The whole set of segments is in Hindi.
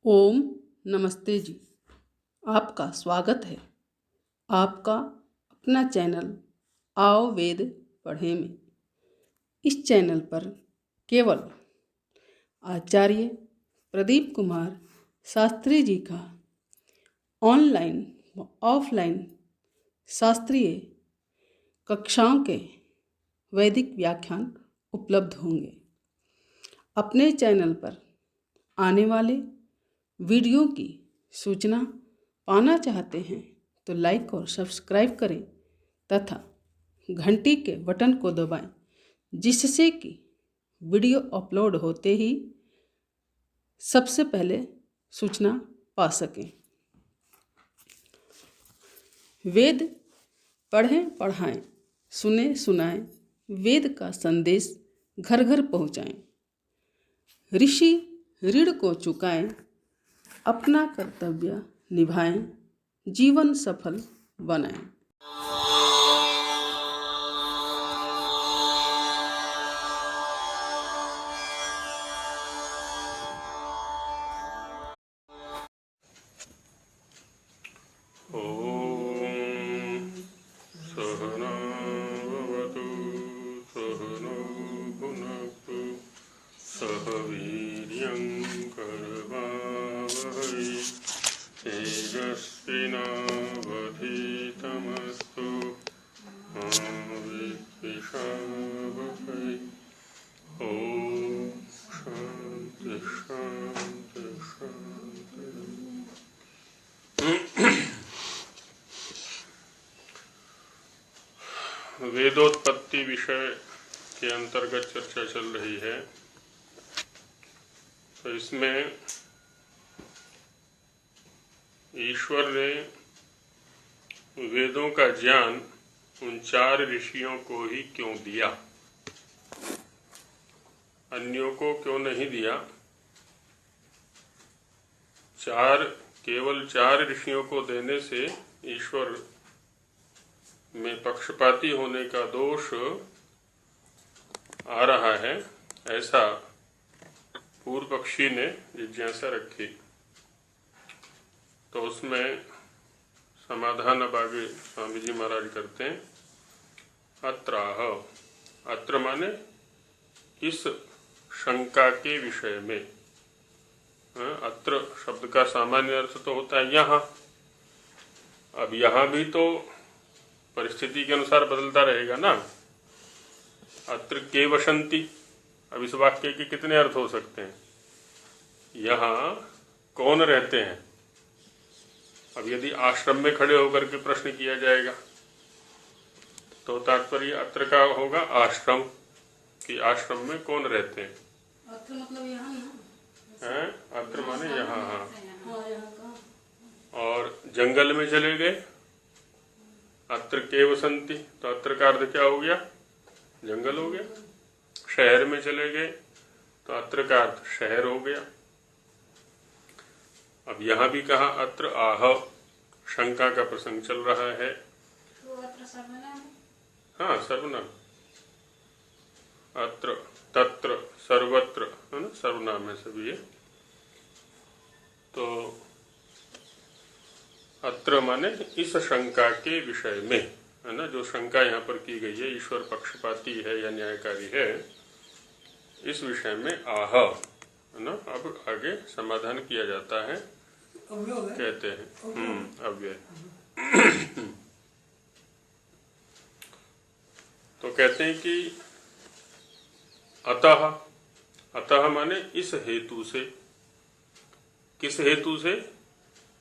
ओम नमस्ते जी। आपका स्वागत है आपका अपना चैनल आओ वेद पढ़े में। इस चैनल पर केवल आचार्य प्रदीप कुमार शास्त्री जी का ऑनलाइन व ऑफलाइन शास्त्रीय कक्षाओं के वैदिक व्याख्यान उपलब्ध होंगे। अपने चैनल पर आने वाले वीडियो की सूचना पाना चाहते हैं तो लाइक और सब्सक्राइब करें तथा घंटी के बटन को दबाएं, जिससे कि वीडियो अपलोड होते ही सबसे पहले सूचना पा सकें। वेद पढ़ें पढ़ाएं, सुने सुनाएं, वेद का संदेश घर घर पहुंचाएं। ऋषि ऋण को चुकाएं, अपना कर्तव्य निभाएं, जीवन सफल बनाएं। ओम सहना भवतु सहनो भुनक्तु सह वीर्यं करवावहै तेजस्विनावधीतमस्तु मा विद्विषावहै। ओम शांति शांति शांति। वेदोत्पत्ति विषय के अंतर्गत चर्चा चल रही है। तो इसमें ईश्वर ने वेदों का ज्ञान उन 4 ऋषियों को ही क्यों दिया, अन्यों को क्यों नहीं दिया। केवल 4 ऋषियों को देने से ईश्वर में पक्षपाती होने का दोष आ रहा है, ऐसा पूर्व पक्षी ने जिज्ञासा रखी। तो उसमें समाधान अब आगे स्वामी जी महाराज करते हैं। अत्राह, अत्र माने इस शंका के विषय में। अत्र शब्द का सामान्य अर्थ तो होता है यहाँ। अब यहाँ भी तो परिस्थिति के अनुसार बदलता रहेगा ना। अत्र के वसंती, अब इस वाक्य के कितने अर्थ हो सकते हैं। यहाँ कौन रहते हैं। अब यदि आश्रम में खड़े होकर के प्रश्न किया जाएगा तो तात्पर्य अत्र का होगा आश्रम, कि आश्रम में कौन रहते हैं। अत्र मतलब यहाँ ना है, अत्र माने यहाँ। हाँ, और जंगल में चले गए अत्र के वसंती, तो अत्र का अर्थ क्या हो गया, जंगल हो गया। शहर में चले गए तो अत्र का अर्थ शहर हो गया। अब यहाँ भी कहा अत्र आह, शंका का प्रसंग चल रहा है। हाँ, सर्वनाम। अत्र तत्र सर्वत्र, है ना, सर्वनाम है सभी ये। तो अत्र माने इस शंका के विषय में, है ना, जो शंका यहाँ पर की गई है, ईश्वर पक्षपाती है या न्यायकारी है, इस विषय में आह, है ना। अब आगे समाधान किया जाता है, कहते हैं अव्यय। तो कहते हैं कि अतः, अतः माने इस हेतु से। किस हेतु से,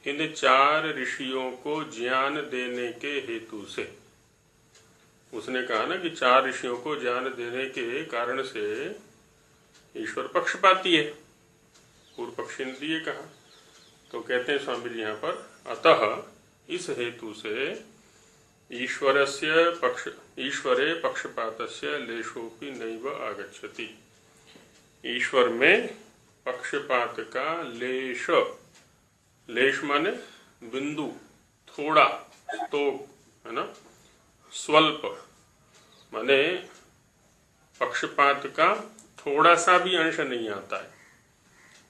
इन 4 ऋषियों को ज्ञान देने के हेतु से। उसने कहा ना कि 4 ऋषियों को ज्ञान देने के कारण से ईश्वर पक्षपाती है, पूर्व पक्षी ने ये कहा। तो कहते हैं स्वामी जी यहाँ पर, अतः इस हेतु से ईश्वरे पक्षपातस्य लेशोपि नैव आगच्छति। ईश्वर में पक्षपात का लेश, लेश माने बिंदु, थोड़ा, तोक, है ना। स्वल्प माने पक्षपात का थोड़ा सा भी अंश नहीं आता है।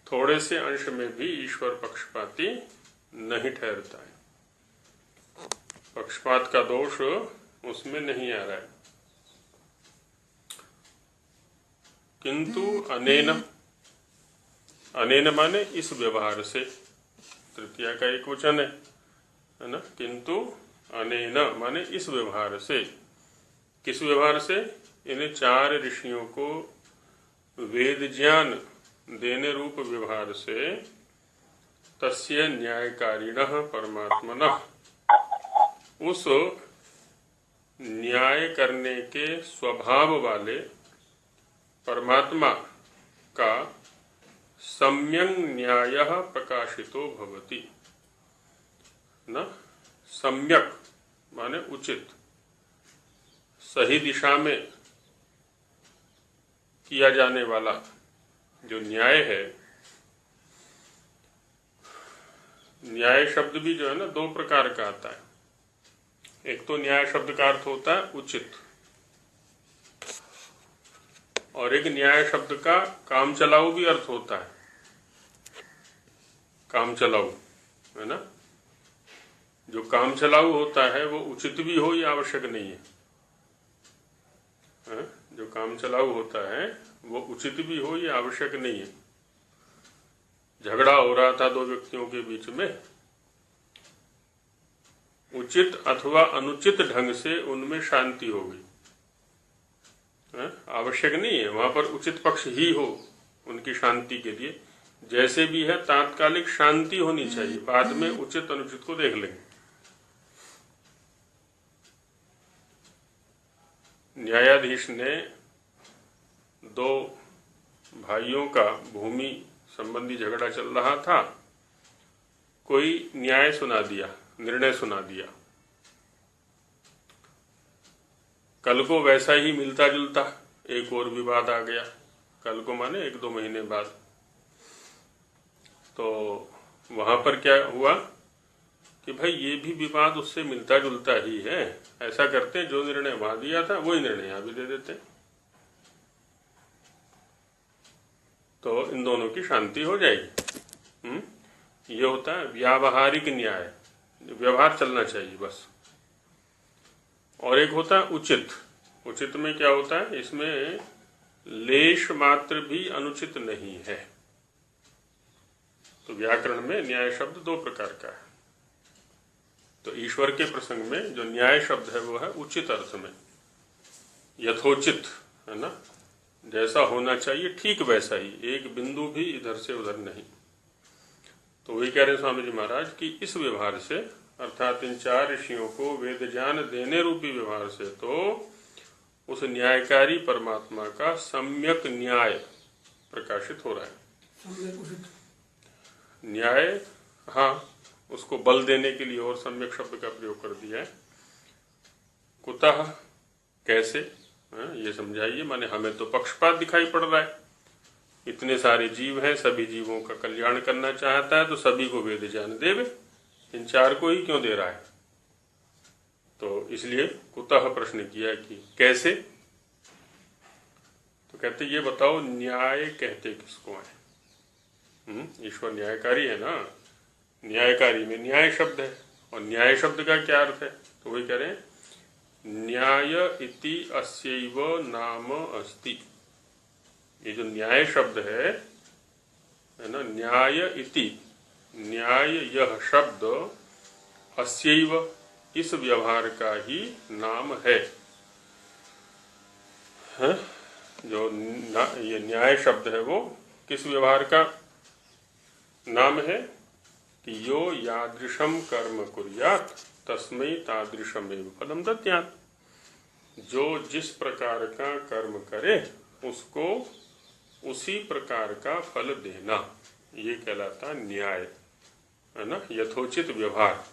थोड़े से अंश में भी ईश्वर पक्षपाती नहीं ठहरता है। पक्षपात का दोष उसमें नहीं आ रहा है। किंतु अनेन, अनेन माने इस व्यवहार से, तृतीया का एक वचन है ना। किंतु अनेन माने इस व्यवहार से। किस व्यवहार से? इन 4 ऋषियों को वेद ज्ञान देने रूप व्यवहार से तस्य न्यायकारिणः परमात्मनः, उस न्याय करने के स्वभाव वाले परमात्मा का सम्यक् न्यायः प्रकाशितो भवति न। सम्यक माने उचित, सही दिशा में किया जाने वाला जो न्याय है। न्याय शब्द भी जो है ना 2 प्रकार का आता है। एक तो न्याय शब्द का अर्थ होता है उचित, और एक न्याय शब्द का काम चलाऊ भी अर्थ होता है। काम चलाऊ है ना, जो काम चलाऊ होता है वो उचित भी हो ये आवश्यक नहीं है। जो काम चलाऊ होता है वो उचित भी हो ये आवश्यक नहीं है। झगड़ा हो रहा था 2 व्यक्तियों के बीच में, उचित अथवा अनुचित ढंग से उनमें शांति हो गई, आवश्यक नहीं है वहां पर उचित पक्ष ही हो उनकी शांति के लिए। जैसे भी है तात्कालिक शांति होनी चाहिए, बाद में उचित अनुचित को देख लेंगे। न्यायाधीश ने 2 भाइयों का भूमि संबंधी झगड़ा चल रहा था, कोई न्याय सुना दिया, निर्णय सुना दिया। कल को वैसा ही मिलता जुलता एक और विवाद आ गया, कल को माने 1-2 महीने बाद। तो वहां पर क्या हुआ कि भाई ये भी विवाद उससे मिलता जुलता ही है, ऐसा करते हैं जो निर्णय वहां दिया था वही निर्णय यहां भी दे देते हैं, तो इन दोनों की शांति हो जाएगी। ये होता है व्यावहारिक न्याय, व्यवहार चलना चाहिए बस। और एक होता है उचित। उचित में क्या होता है, इसमें लेश मात्र भी अनुचित नहीं है। तो व्याकरण में न्याय शब्द 2 प्रकार का है। तो ईश्वर के प्रसंग में जो न्याय शब्द है वो है उचित अर्थ में, यथोचित है ना, जैसा होना चाहिए ठीक वैसा ही, एक बिंदु भी इधर से उधर नहीं। तो वही कह रहे हैं स्वामी जी महाराज कि इस व्यवहार से, अर्थात इन 4 ऋषियों को वेद ज्ञान देने रूपी व्यवहार से, तो उस न्यायकारी परमात्मा का सम्यक न्याय प्रकाशित हो रहा है। न्याय, हाँ, उसको बल देने के लिए और सम्यक शब्द का प्रयोग कर दिया है। कुतः, कैसे, ये समझाइए। माने हमें तो पक्षपात दिखाई पड़ रहा है, इतने सारे जीव हैं, सभी जीवों का कल्याण करना चाहता है, तो सभी को वेद ज्ञान देवे, इन 4 को ही क्यों दे रहा है? तो इसलिए कुतः प्रश्न किया कि कैसे। तो कहते ये बताओ न्याय कहते किसको है? ईश्वर न्यायकारी है ना, न्यायकारी में न्याय शब्द है, और न्याय शब्द का क्या अर्थ है? तो वही कह रहे हैं न्याय इति अस्यैव नाम अस्ति। ये जो न्याय शब्द है ना, न्याय इति, न्याय यह शब्द, अस्यैव इस व्यवहार का ही नाम है। जो ये न्याय शब्द है वो किस व्यवहार का नाम है कि यो यादृशम कर्म कुर्यात् तस्मै तादृशमेव फलम दद्यात्। जो जिस प्रकार का कर्म करे उसको उसी प्रकार का फल देना, ये कहलाता न्याय है ना, यथोचित व्यवहार।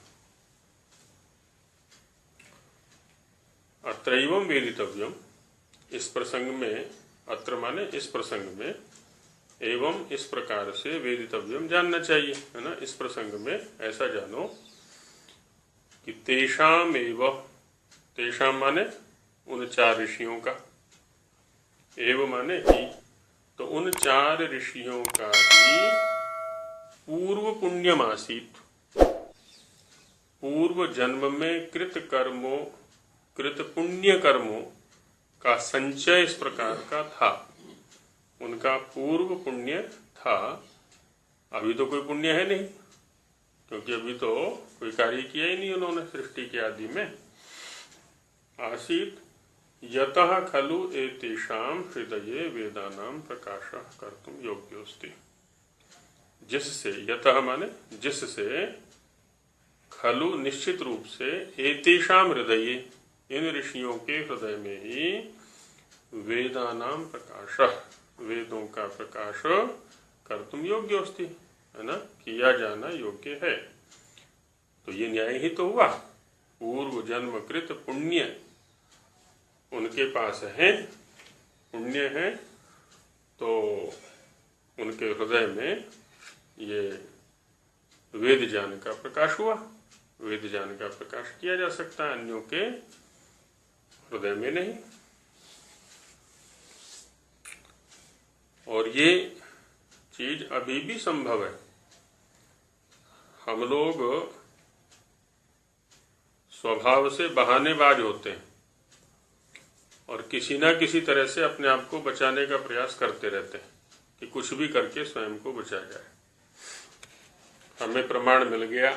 अत्रैवं वेदितव्यम, इस प्रसंग में, अत्र माने इस प्रसंग में, एवं इस प्रकार से वेदितव्यम जानना चाहिए है ना। इस प्रसंग में ऐसा जानो कि तेषाम एव, तेषाम माने उन 4 ऋषियों का, एव माने ही, तो उन 4 ऋषियों का ही पूर्व पुण्यम आसीत, पूर्व जन्म में कृत पुण्य कर्मों का संचय इस प्रकार का था। उनका पूर्व पुण्य था। अभी तो कोई पुण्य है नहीं, क्योंकि अभी तो कोई कार्य किया ही नहीं उन्होंने सृष्टि के आदि में। आसीत यतः खलु एतेषां हृदये वेदानां प्रकाशः कर्तुं योग्योऽस्ति। जिससे, यतः माने जिससे, खलु निश्चित रूप से, एतेषां हृदये इन ऋषियों के हृदय में ही वेदानां प्रकाशः वेदों का प्रकाश कर्तुं योग्योऽस्ति, है ना, किया जाना योग्य है। तो ये न्याय ही तो हुआ। पूर्व जन्म कृत पुण्य उनके पास है, पुण्य है, तो उनके हृदय में ये वेद ज्ञान का प्रकाश हुआ। वेद ज्ञान का प्रकाश किया जा सकता है, अन्यों के हृदय में नहीं। और ये चीज अभी भी संभव है। हम लोग स्वभाव से बहानेबाज होते हैं और किसी ना किसी तरह से अपने आप को बचाने का प्रयास करते रहते हैं कि कुछ भी करके स्वयं को बचा जाए। हमें प्रमाण मिल गया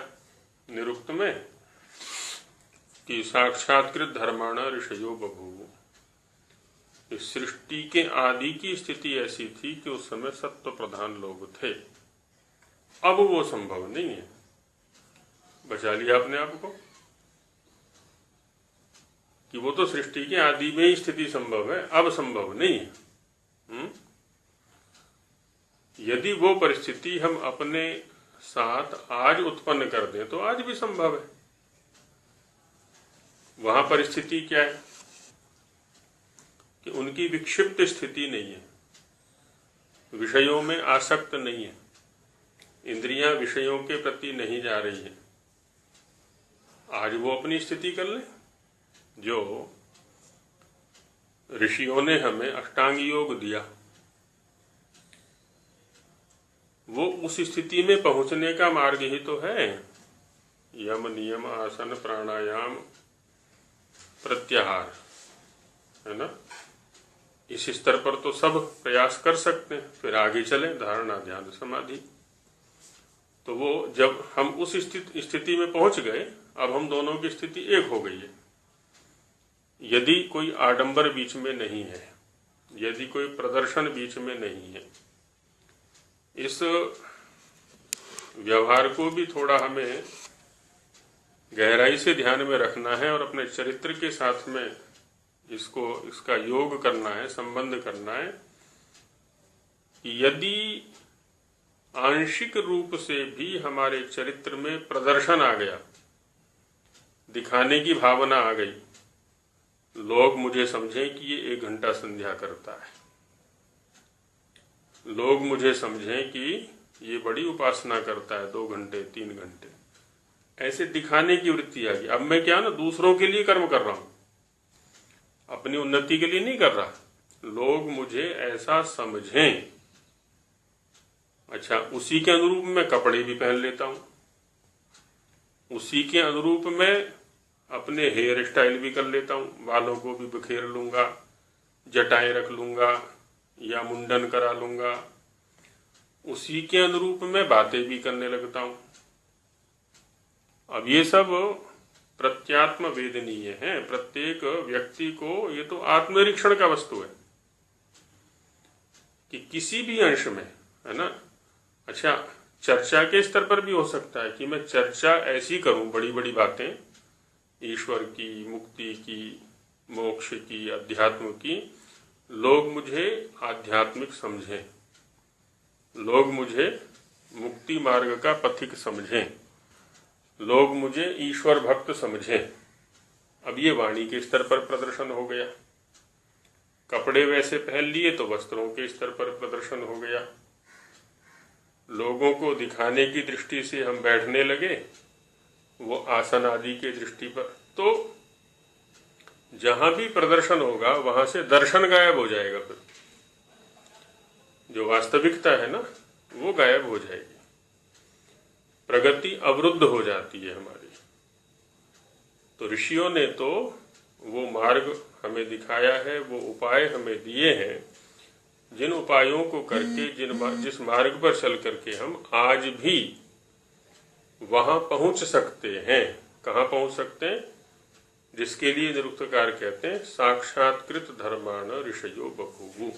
निरुक्त में कि साक्षात्कृत धर्माण ऋषयो बभूव। इस सृष्टि के आदि की स्थिति ऐसी थी कि उस समय सत्व प्रधान लोग थे। अब वो संभव नहीं है। बचा लिया अपने आप को कि वो तो सृष्टि के आदि में ही स्थिति संभव है, अब संभव नहीं है। यदि वो परिस्थिति हम अपने साथ आज उत्पन्न कर दें तो आज भी संभव है। वहां परिस्थिति क्या है कि उनकी विक्षिप्त स्थिति नहीं है, विषयों में आसक्त नहीं है, इंद्रियां विषयों के प्रति नहीं जा रही है। आज वो अपनी स्थिति कर ले। जो ऋषियों ने हमें अष्टांग योग दिया, वो उस स्थिति में पहुंचने का मार्ग ही तो है। यम नियम आसन प्राणायाम प्रत्याहार, है ना। इस स्तर पर तो सब प्रयास कर सकते हैं, फिर आगे चले धारणा ध्यान समाधि। तो वो जब हम उस स्थिति में पहुंच गए, अब हम दोनों की स्थिति एक हो गई है। यदि कोई आडंबर बीच में नहीं है, यदि कोई प्रदर्शन बीच में नहीं है, इस व्यवहार को भी थोड़ा हमें गहराई से ध्यान में रखना है और अपने चरित्र के साथ में इसका योग करना है, संबंध करना है कि यदि आंशिक रूप से भी हमारे चरित्र में प्रदर्शन आ गया, दिखाने की भावना आ गई, लोग मुझे समझें कि ये 1 घंटा संध्या करता है, लोग मुझे समझें कि ये बड़ी उपासना करता है 2 घंटे 3 घंटे, ऐसे दिखाने की वृत्ति आ गई। अब मैं क्या ना दूसरों के लिए कर्म कर रहा हूं, अपनी उन्नति के लिए नहीं कर रहा। लोग मुझे ऐसा समझें। अच्छा, उसी के अनुरूप मैं कपड़े भी पहन लेता हूं, उसी के अनुरूप मैं अपने हेयर स्टाइल भी कर लेता हूं, बालों को भी बिखेर लूंगा, जटाएं रख लूंगा या मुंडन करा लूंगा, उसी के अनुरूप मैं बातें भी करने लगता हूं। अब ये सब प्रत्यात्म वेदनीय है। प्रत्येक व्यक्ति को ये तो आत्मनिरीक्षण का वस्तु है कि किसी भी अंश में, है ना। अच्छा, चर्चा के स्तर पर भी हो सकता है कि मैं चर्चा ऐसी करूं, बड़ी बड़ी बातें ईश्वर की, मुक्ति की, मोक्ष की, अध्यात्म की, लोग मुझे आध्यात्मिक समझें, लोग मुझे मुक्ति मार्ग का पथिक समझें, लोग मुझे ईश्वर भक्त समझें। अब ये वाणी के स्तर पर प्रदर्शन हो गया। कपड़े वैसे पहन लिए तो वस्त्रों के स्तर पर प्रदर्शन हो गया। लोगों को दिखाने की दृष्टि से हम बैठने लगे, वो आसन आदि के दृष्टि पर। तो जहां भी प्रदर्शन होगा वहां से दर्शन गायब हो जाएगा। फिर जो वास्तविकता है ना वो गायब हो जाएगी, प्रगति अवरुद्ध हो जाती है हमारी। तो ऋषियों ने तो वो मार्ग हमें दिखाया है, वो उपाय हमें दिए हैं, जिन उपायों को करके जिस मार्ग पर चल करके हम आज भी वहां पहुंच सकते हैं। कहाँ पहुंच सकते हैं? जिसके लिए निरुक्तकार कहते हैं साक्षात्कृत धर्मान ऋषयो बभूवु।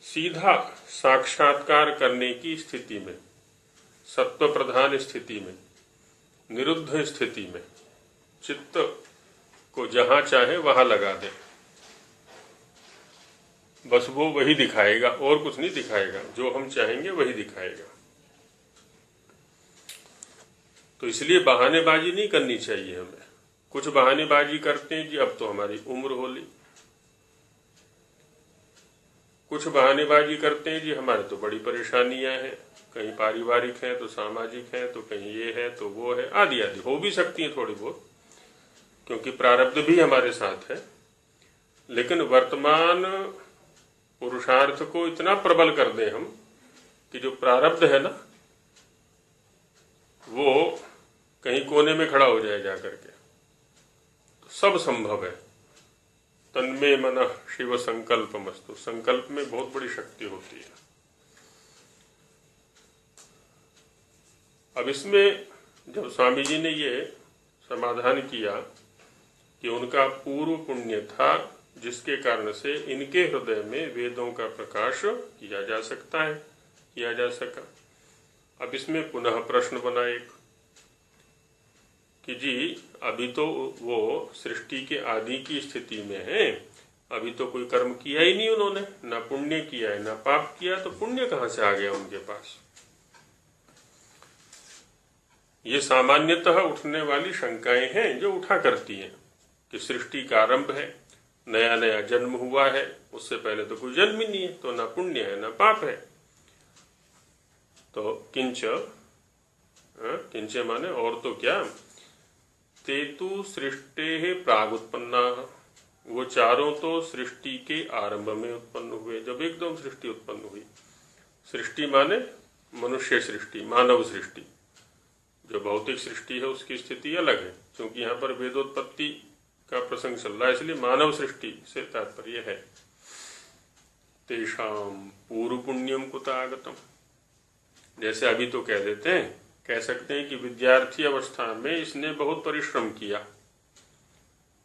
सीधा साक्षात्कार करने की स्थिति में, सत्व प्रधान स्थिति में, निरुद्ध स्थिति में चित्त को जहां चाहे वहां लगा दे, बस वो वही दिखाएगा और कुछ नहीं दिखाएगा, जो हम चाहेंगे वही दिखाएगा। तो इसलिए बहानेबाजी नहीं करनी चाहिए हमें। कुछ बहानेबाजी करते हैं जी अब तो हमारी उम्र होली, कुछ बहानेबाजी करते हैं जी हमारे तो बड़ी परेशानियां हैं, कहीं पारिवारिक है तो सामाजिक है तो कहीं ये है तो वो है, आदि आदि हो भी सकती है थोड़ी बहुत, क्योंकि प्रारब्ध भी हमारे साथ है। लेकिन वर्तमान पुरुषार्थ को इतना प्रबल कर दें हम कि जो प्रारब्ध है ना वो कहीं कोने में खड़ा हो जाए जाकर के, तो सब संभव है। तन्मे मनः शिव संकल्पमस्तु, संकल्प में बहुत बड़ी शक्ति होती है। अब इसमें जब स्वामी जी ने ये समाधान किया कि उनका पूर्व पुण्य था जिसके कारण से इनके हृदय में वेदों का प्रकाश किया जा सकता है, किया जा सका। अब इसमें पुनः प्रश्न बना एक कि जी अभी तो वो सृष्टि के आदि की स्थिति में है, अभी तो कोई कर्म किया ही नहीं उन्होंने, ना पुण्य किया है ना पाप किया, तो पुण्य कहाँ से आ गया उनके पास? ये सामान्यतः उठने वाली शंकाएं हैं जो उठा करती हैं कि सृष्टि का आरंभ है, नया नया जन्म हुआ है, उससे पहले तो कोई जन्म ही नहीं है, तो ना पुण्य है ना पाप है। तो किंच माने और तो क्या, तेतु सृष्टि प्रागुत्पन्ना, वो चारों तो सृष्टि के आरंभ में उत्पन्न हुए, जब एकदम सृष्टि उत्पन्न हुई। सृष्टि माने मनुष्य सृष्टि, मानव सृष्टि। जो भौतिक सृष्टि है उसकी स्थिति अलग है, क्योंकि यहाँ पर वेदोत्पत्ति का प्रसंग चल रहा है, इसलिए मानव सृष्टि से तात्पर्य है। तेषाम पूर्व पुण्यम कुतागतम, जैसे अभी तो कह देते हैं, कह सकते हैं कि विद्यार्थी अवस्था में इसने बहुत परिश्रम किया,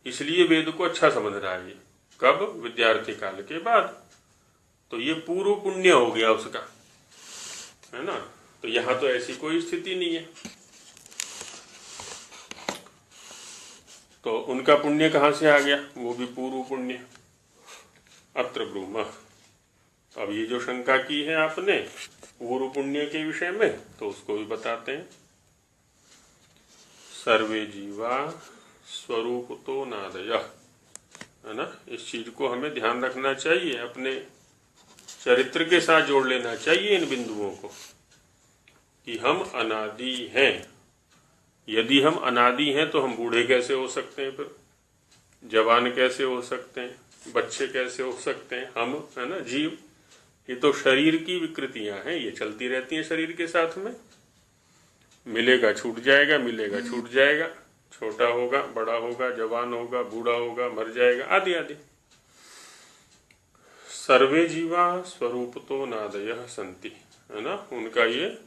इसलिए वेद को अच्छा समझ रहा है। कब? विद्यार्थी काल के बाद। तो ये पूर्व पुण्य हो गया उसका, है ना। तो यहां तो ऐसी कोई स्थिति नहीं है, तो उनका पुण्य कहां से आ गया? वो भी पूर्व पुण्य। अत्र ब्रूमः, अब ये जो शंका की है आपने पूर्व पुण्य के विषय में, तो उसको भी बताते हैं। सर्वे जीवा स्वरूपतो नादयः, है ना। इस चीज को हमें ध्यान रखना चाहिए, अपने चरित्र के साथ जोड़ लेना चाहिए इन बिंदुओं को कि हम अनादि हैं। यदि हम अनादि हैं तो हम बूढ़े कैसे हो सकते हैं, फिर जवान कैसे हो सकते हैं, बच्चे कैसे हो सकते हैं? हम, है ना, जीव, ये तो शरीर की विकृतियां हैं, ये चलती रहती हैं शरीर के साथ में। मिलेगा छूट जाएगा, मिलेगा छूट जाएगा, छोटा होगा बड़ा होगा, जवान होगा बूढ़ा होगा, मर जाएगा, आदि आदि। सर्वे जीवा स्वरूपतो नादयः सन्ति, है ना, उनका ये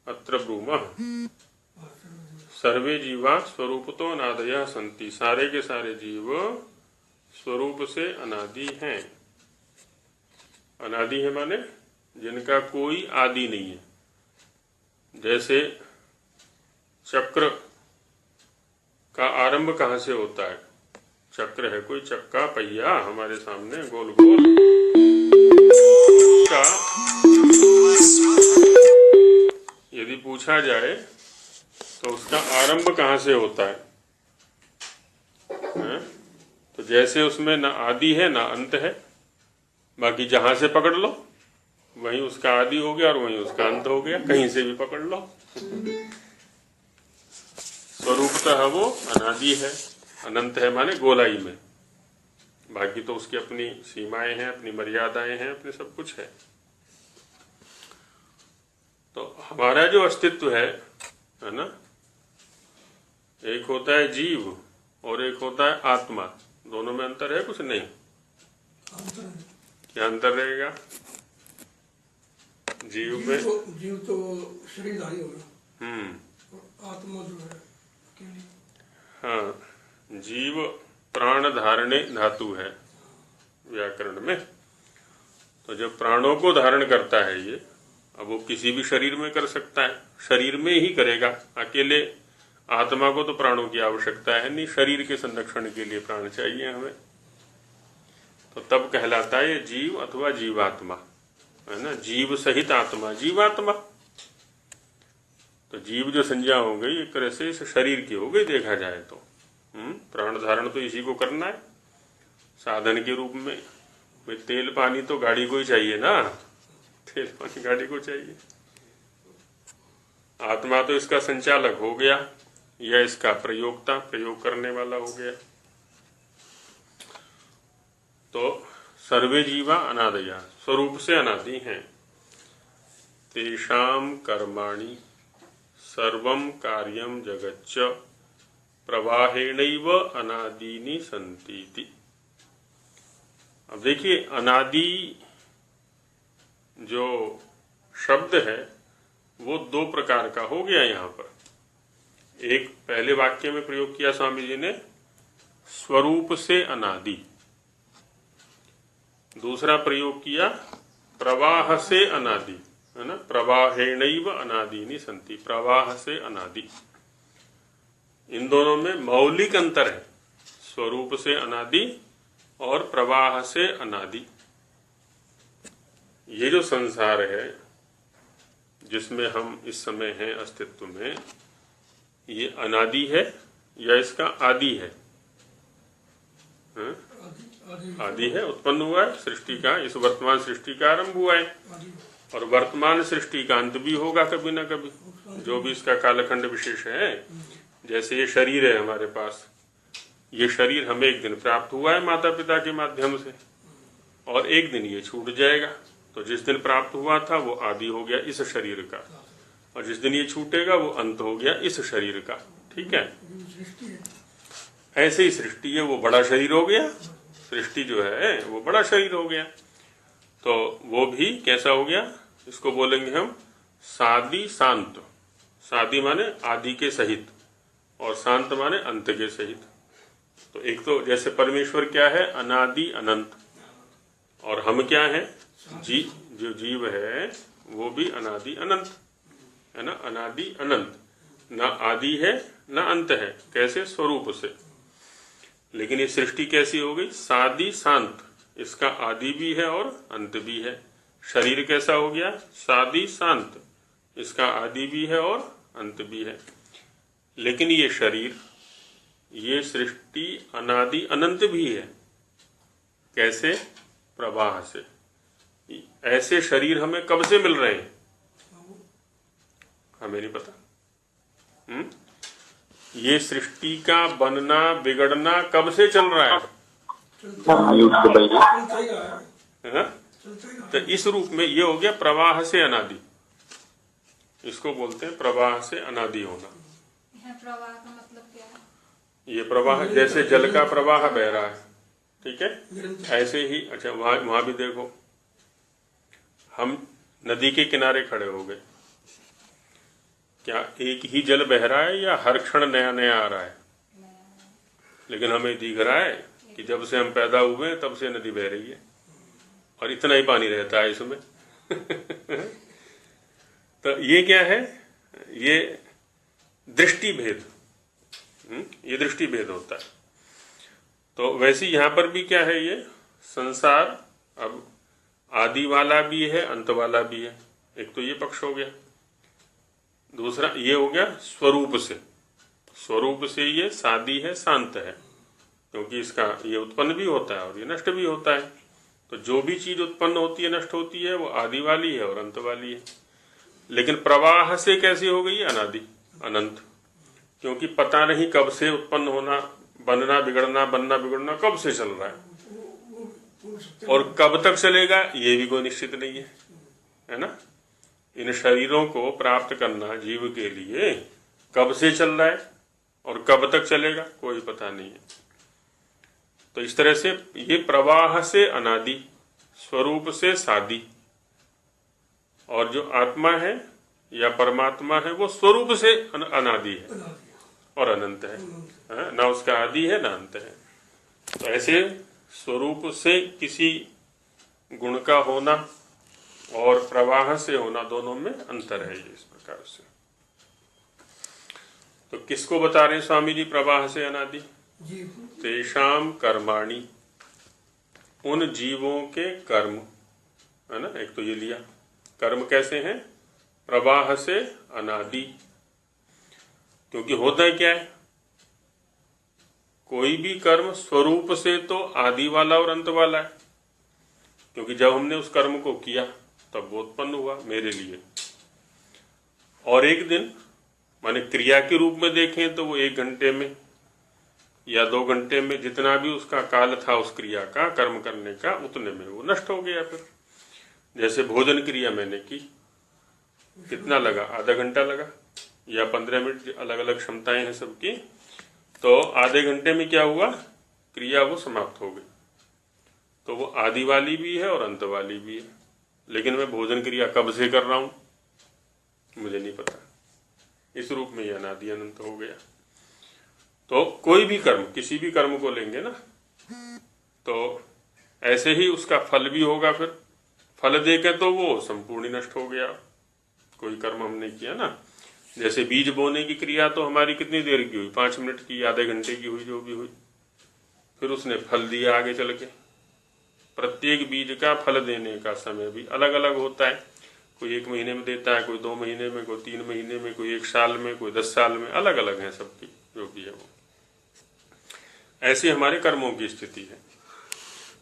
अत्र ब्रूमः सर्वे जीवा स्वरूपतो नादयः सन्ति, सारे के सारे जीव स्वरूप से अनादि हैं। अनादि है माने जिनका कोई आदि नहीं है। जैसे चक्र का आरंभ कहाँ से होता है? चक्र है कोई चक्का पहिया हमारे सामने गोल गोल, का यदि पूछा जाए तो उसका आरंभ कहाँ से होता है? तो जैसे उसमें ना आदि है ना अंत है, बाकी जहां से पकड़ लो वहीं उसका आदि हो गया और वहीं उसका अंत हो गया, कहीं से भी पकड़ लो। स्वरूपतः वो अनादि है, अनंत है माने गोलाई में, बाकी तो उसकी अपनी सीमाएं हैं, अपनी मर्यादाएं हैं, अपने सब कुछ है। तो हमारा जो अस्तित्व है ना, एक होता है जीव और एक होता है आत्मा। दोनों में अंतर है कुछ नहीं? क्या अंतर रहेगा? जीव तो शरीरधारी होगा, आत्मा जो है अकेली। हाँ, जीव प्राण धारणे धातु है व्याकरण में। तो जब प्राणों को धारण करता है ये, अब वो किसी भी शरीर में कर सकता है, शरीर में ही करेगा। अकेले आत्मा को तो प्राणों की आवश्यकता है नहीं, शरीर के संरक्षण के लिए प्राण चाहिए हमें। तो तब कहलाता है ये जीव अथवा जीवात्मा, है ना। जीव सहित आत्मा, जीवात्मा। तो जीव जो संज्ञा हो गई एक तरह से इस शरीर की हो गई, देखा जाए तो। प्राण धारण तो इसी को करना है साधन के रूप में। भाई तेल पानी तो गाड़ी को ही चाहिए ना, तेल पानी गाड़ी को चाहिए। आत्मा तो इसका संचालक हो गया, या इसका प्रयोक्ता, प्रयोग करने वाला हो गया। तो सर्वे जीवा अनादया, स्वरूप से अनादि हैं। तेषाम कर्माणि सर्वम कार्यम जगच्च प्रवाहेणैव अनादीनि सन्तीति। अब देखिए, अनादि जो शब्द है वो दो प्रकार का हो गया यहाँ पर। एक पहले वाक्य में प्रयोग किया स्वामी जी ने, स्वरूप से अनादि। दूसरा प्रयोग किया प्रवाह से अनादि, है ना। प्रवाहेणैव अनादीनि सन्ति, प्रवाह से अनादि। इन दोनों में मौलिक अंतर है, स्वरूप से अनादि और प्रवाह से अनादि। ये जो संसार है जिसमें हम इस समय हैं अस्तित्व में, ये अनादि है या इसका आदि है? आदि है, उत्पन्न हुआ है सृष्टि का, इस वर्तमान सृष्टि का आरंभ हुआ है और वर्तमान सृष्टि का अंत भी होगा कभी ना कभी, जो भी इसका कालखंड विशेष है। जैसे ये शरीर है हमारे पास, ये शरीर हमें एक दिन प्राप्त हुआ है माता पिता के माध्यम से, और एक दिन ये छूट जाएगा। तो जिस दिन प्राप्त हुआ था वो आदि हो गया इस शरीर का, और जिस दिन ये छूटेगा वो अंत हो गया इस शरीर का। ठीक है, ऐसे ही सृष्टि है, वो बड़ा शरीर हो गया। सृष्टि जो है वो बड़ा शरीर हो गया, तो वो भी कैसा हो गया? इसको बोलेंगे हम सादि शांत। सादि माने आदि के सहित, और शांत माने अंत के सहित। तो एक तो जैसे परमेश्वर क्या है? अनादि अनंत। और हम क्या है? जो जीव है वो भी अनादि अनंत, है ना। अनादि अनंत, ना आदि है ना अंत है। कैसे? स्वरूप से। लेकिन ये सृष्टि कैसी हो गई? सादि शांत, इसका आदि भी है और अंत भी है। शरीर कैसा हो गया? सादि शांत, इसका आदि भी है और अंत भी है। लेकिन ये शरीर, ये सृष्टि अनादि अनंत भी है। कैसे? प्रवाह से। ऐसे शरीर हमें कब से मिल रहे हैं? हमें नहीं पता। ये सृष्टि का बनना बिगड़ना कब से चल रहा है? तो इस रूप में ये हो गया प्रवाह से अनादि। इसको बोलते हैं प्रवाह से अनादि होना। प्रवाह का मतलब क्या है? ये प्रवाह जैसे जल का प्रवाह बह रहा है, ठीक है, ऐसे ही। अच्छा, वहां भी देखो, हम नदी के किनारे खड़े हो गए, क्या एक ही जल बह रहा है या हर क्षण नया नया आ रहा है? लेकिन हमें दिख रहा है कि जब से हम पैदा हुए तब से नदी बह रही है, और इतना ही पानी रहता है इसमें। तो ये क्या है? ये दृष्टि भेद, ये दृष्टि भेद होता है। तो वैसे यहाँ पर भी क्या है? ये संसार अब आदि वाला भी है, अंत वाला भी है। एक तो ये पक्ष हो गया। दूसरा ये हो गया स्वरूप से। स्वरूप से ये सादी है, शांत है, क्योंकि इसका ये उत्पन्न भी होता है और ये नष्ट भी होता है। तो जो भी चीज उत्पन्न होती है, नष्ट होती है, वो आदि वाली है और अंत वाली है। लेकिन प्रवाह से कैसी हो गई? अनादि अनंत, क्योंकि पता नहीं कब से उत्पन्न होना, बनना बिगड़ना, बनना बिगड़ना कब से चल रहा है। सकते और कब तक चलेगा ये भी कोई निश्चित नहीं है ना। इन शरीरों को प्राप्त करना जीव के लिए कब से चल रहा है और कब तक चलेगा कोई पता नहीं है। तो इस तरह से ये प्रवाह से अनादि, स्वरूप से सादी, और जो आत्मा है या परमात्मा है वो स्वरूप से अनादि है और अनंत है, ना उसका आदि है ना अंत है। तो ऐसे स्वरूप से किसी गुण का होना और प्रवाह से होना दोनों में अंतर है ये इस प्रकार से। तो किसको बता रहे हैं स्वामी जी प्रवाह से अनादि? तेषाम कर्माणि, उन जीवों के कर्म, है ना। एक तो ये लिया कर्म कैसे हैं, प्रवाह से अनादि। क्योंकि होता है क्या है, कोई भी कर्म स्वरूप से तो आदि वाला और अंत वाला है। क्योंकि जब हमने उस कर्म को किया तब वो उत्पन्न हुआ मेरे लिए, और एक दिन माने क्रिया के रूप में देखें तो वो 1 घंटे में या 2 घंटे में, जितना भी उसका काल था उस क्रिया का कर्म करने का, उतने में वो नष्ट हो गया। फिर जैसे भोजन क्रिया मैंने की, कितना लगा, आधा घंटा लगा या 15 मिनट, अलग अलग क्षमताएं हैं सबकी। तो आधे घंटे में क्या हुआ, क्रिया वो समाप्त हो गई। तो वो आदि वाली भी है और अंत वाली भी है। लेकिन मैं भोजन क्रिया कब से कर रहा हूं मुझे नहीं पता। इस रूप में यह अनादि अनंत हो गया। तो कोई भी कर्म, किसी भी कर्म को लेंगे ना, तो ऐसे ही उसका फल भी होगा। फिर फल देके तो वो संपूर्ण ही नष्ट हो गया। कोई कर्म हमने किया ना, जैसे बीज बोने की क्रिया तो हमारी कितनी देर की हुई, 5 मिनट की, आधे घंटे की हुई, जो भी हुई। फिर उसने फल दिया आगे चल के। प्रत्येक बीज का फल देने का समय भी अलग अलग होता है। कोई 1 महीने में देता है, कोई 2 महीने में, कोई 3 महीने में, कोई 1 साल में, कोई 10 साल में, अलग अलग है सबकी जो भी है वो। ऐसी हमारे कर्मों की स्थिति है।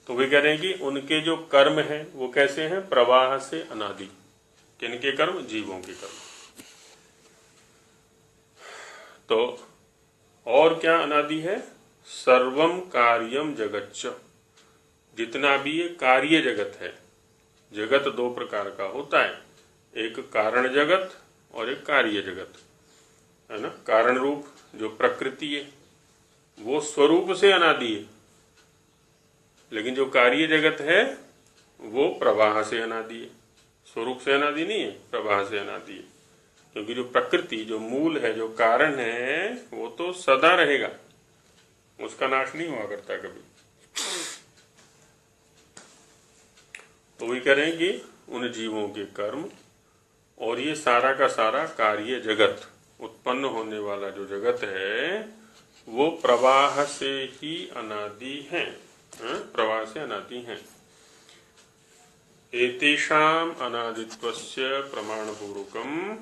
तो वे कह रहे हैं कि उनके जो कर्म है वो कैसे हैं, प्रवाह से अनादि। किनके कर्म, जीवों के कर्म। तो और क्या अनादि है, सर्वम कार्यम जगच्च, जितना भी ये कार्य जगत है। जगत 2 प्रकार का होता है, एक कारण जगत और एक कार्य जगत, है ना। कारण रूप जो प्रकृति है वो स्वरूप से अनादि है, लेकिन जो कार्य जगत है वो प्रवाह से अनादि है। स्वरूप से अनादि नहीं है, प्रवाह से अनादि है। क्योंकि जो प्रकृति, जो मूल है, जो कारण है, वो तो सदा रहेगा, उसका नाश नहीं हुआ करता कभी। तो वही करें कि उन जीवों के कर्म और ये सारा का सारा कार्य जगत, उत्पन्न होने वाला जो जगत है वो प्रवाह से ही अनादि है, प्रवाह से अनादि है। एतेषाम अनादित्वस्य प्रमाणपूर्वकम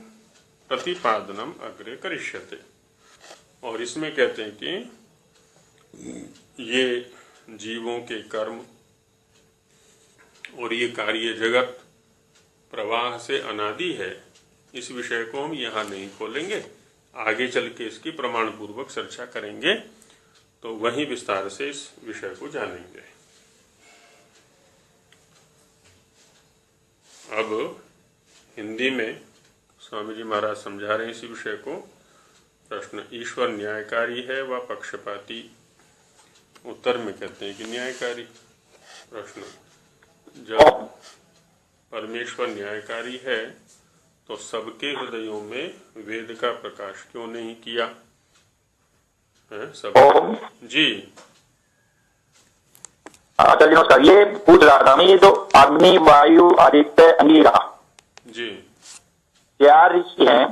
प्रतिपादनम अग्रे करिष्यते। और इसमें कहते हैं कि ये जीवों के कर्म और ये कार्य जगत प्रवाह से अनादि है, इस विषय को हम यहाँ नहीं खोलेंगे, आगे चल के इसकी प्रमाण पूर्वक चर्चा करेंगे। तो वहीं विस्तार से इस विषय को जानेंगे। अब हिंदी में स्वामी जी महाराज समझा रहे हैं इसी विषय को। प्रश्न, ईश्वर न्यायकारी है व पक्षपाती? उत्तर में कहते हैं कि न्यायकारी। प्रश्न, जब परमेश्वर न्यायकारी है तो सबके हृदयों में वेद का प्रकाश क्यों नहीं किया है? सब जी आचार्य नमस्कार। ये पूछ रहा था मैं, ये जो अग्नि वायु आदित्य अंगिरा जी 4 ऋषि हैं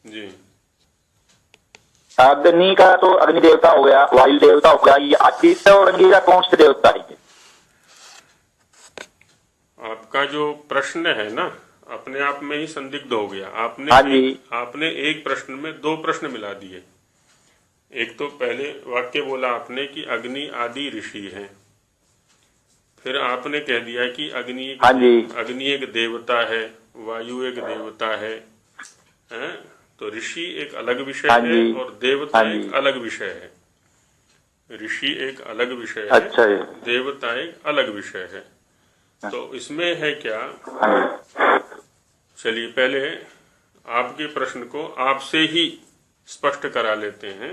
जी। अग्नि का तो अग्नि देवता हो गया, वायु देवता हो गया, ये आदित्य और अंगिरा कौन से देवता है? आपका जो प्रश्न है ना अपने आप में ही संदिग्ध हो गया। आपने एक प्रश्न में 2 प्रश्न मिला दिए। एक तो पहले वाक्य बोला आपने कि अग्नि आदि ऋषि हैं, फिर आपने कह दिया कि अग्नि एक देवता है, वायु एक देवता है, तो ऋषि एक अलग विषय है और देवता एक अलग विषय है। ऋषि एक अलग विषय है, अच्छा जी। देवता एक अलग विषय है। तो इसमें है क्या, हाँ चलिए पहले आपके प्रश्न को आपसे ही स्पष्ट करा लेते हैं।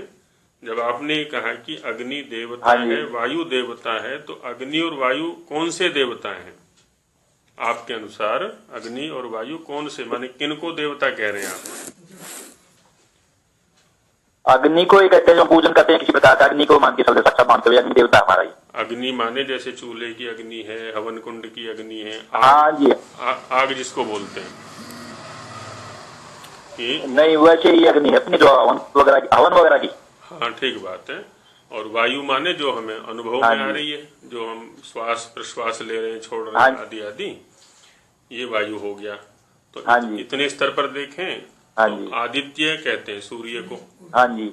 जब आपने कहा कि अग्नि देवता हाँ जी। है, वायु देवता है, तो अग्नि और वायु कौन से देवता हैं आपके अनुसार? अग्नि और वायु कौन से, माने किनको देवता कह रहे हैं आप? अग्नि को ही कहते हैं जो पूजन करते हैं किसी प्रकार का, अग्नि को मान के चलते साक्षात मानते हुए अग्नि देवता हमारा ही। अग्नि माने जैसे चूल्हे की अग्नि है, हवन कुंड की अग्नि है, हाँ जी। आग जिसको बोलते हैं कि नहीं, वैसे ही अग्नि है अपनी जो हवन वगैरह की। हाँ ठीक बात है। और वायु माने जो हमें अनुभव हाँ में आ जी। रही है, जो हम श्वास प्रश्वास ले रहे हैं, छोड़ रहे हाँ हैं, आदि आदि, ये वायु हो गया। तो हाँ जी। इतने स्तर पर देखें हाँ तो जी। आदित्य कहते हैं सूर्य को, हाँ जी।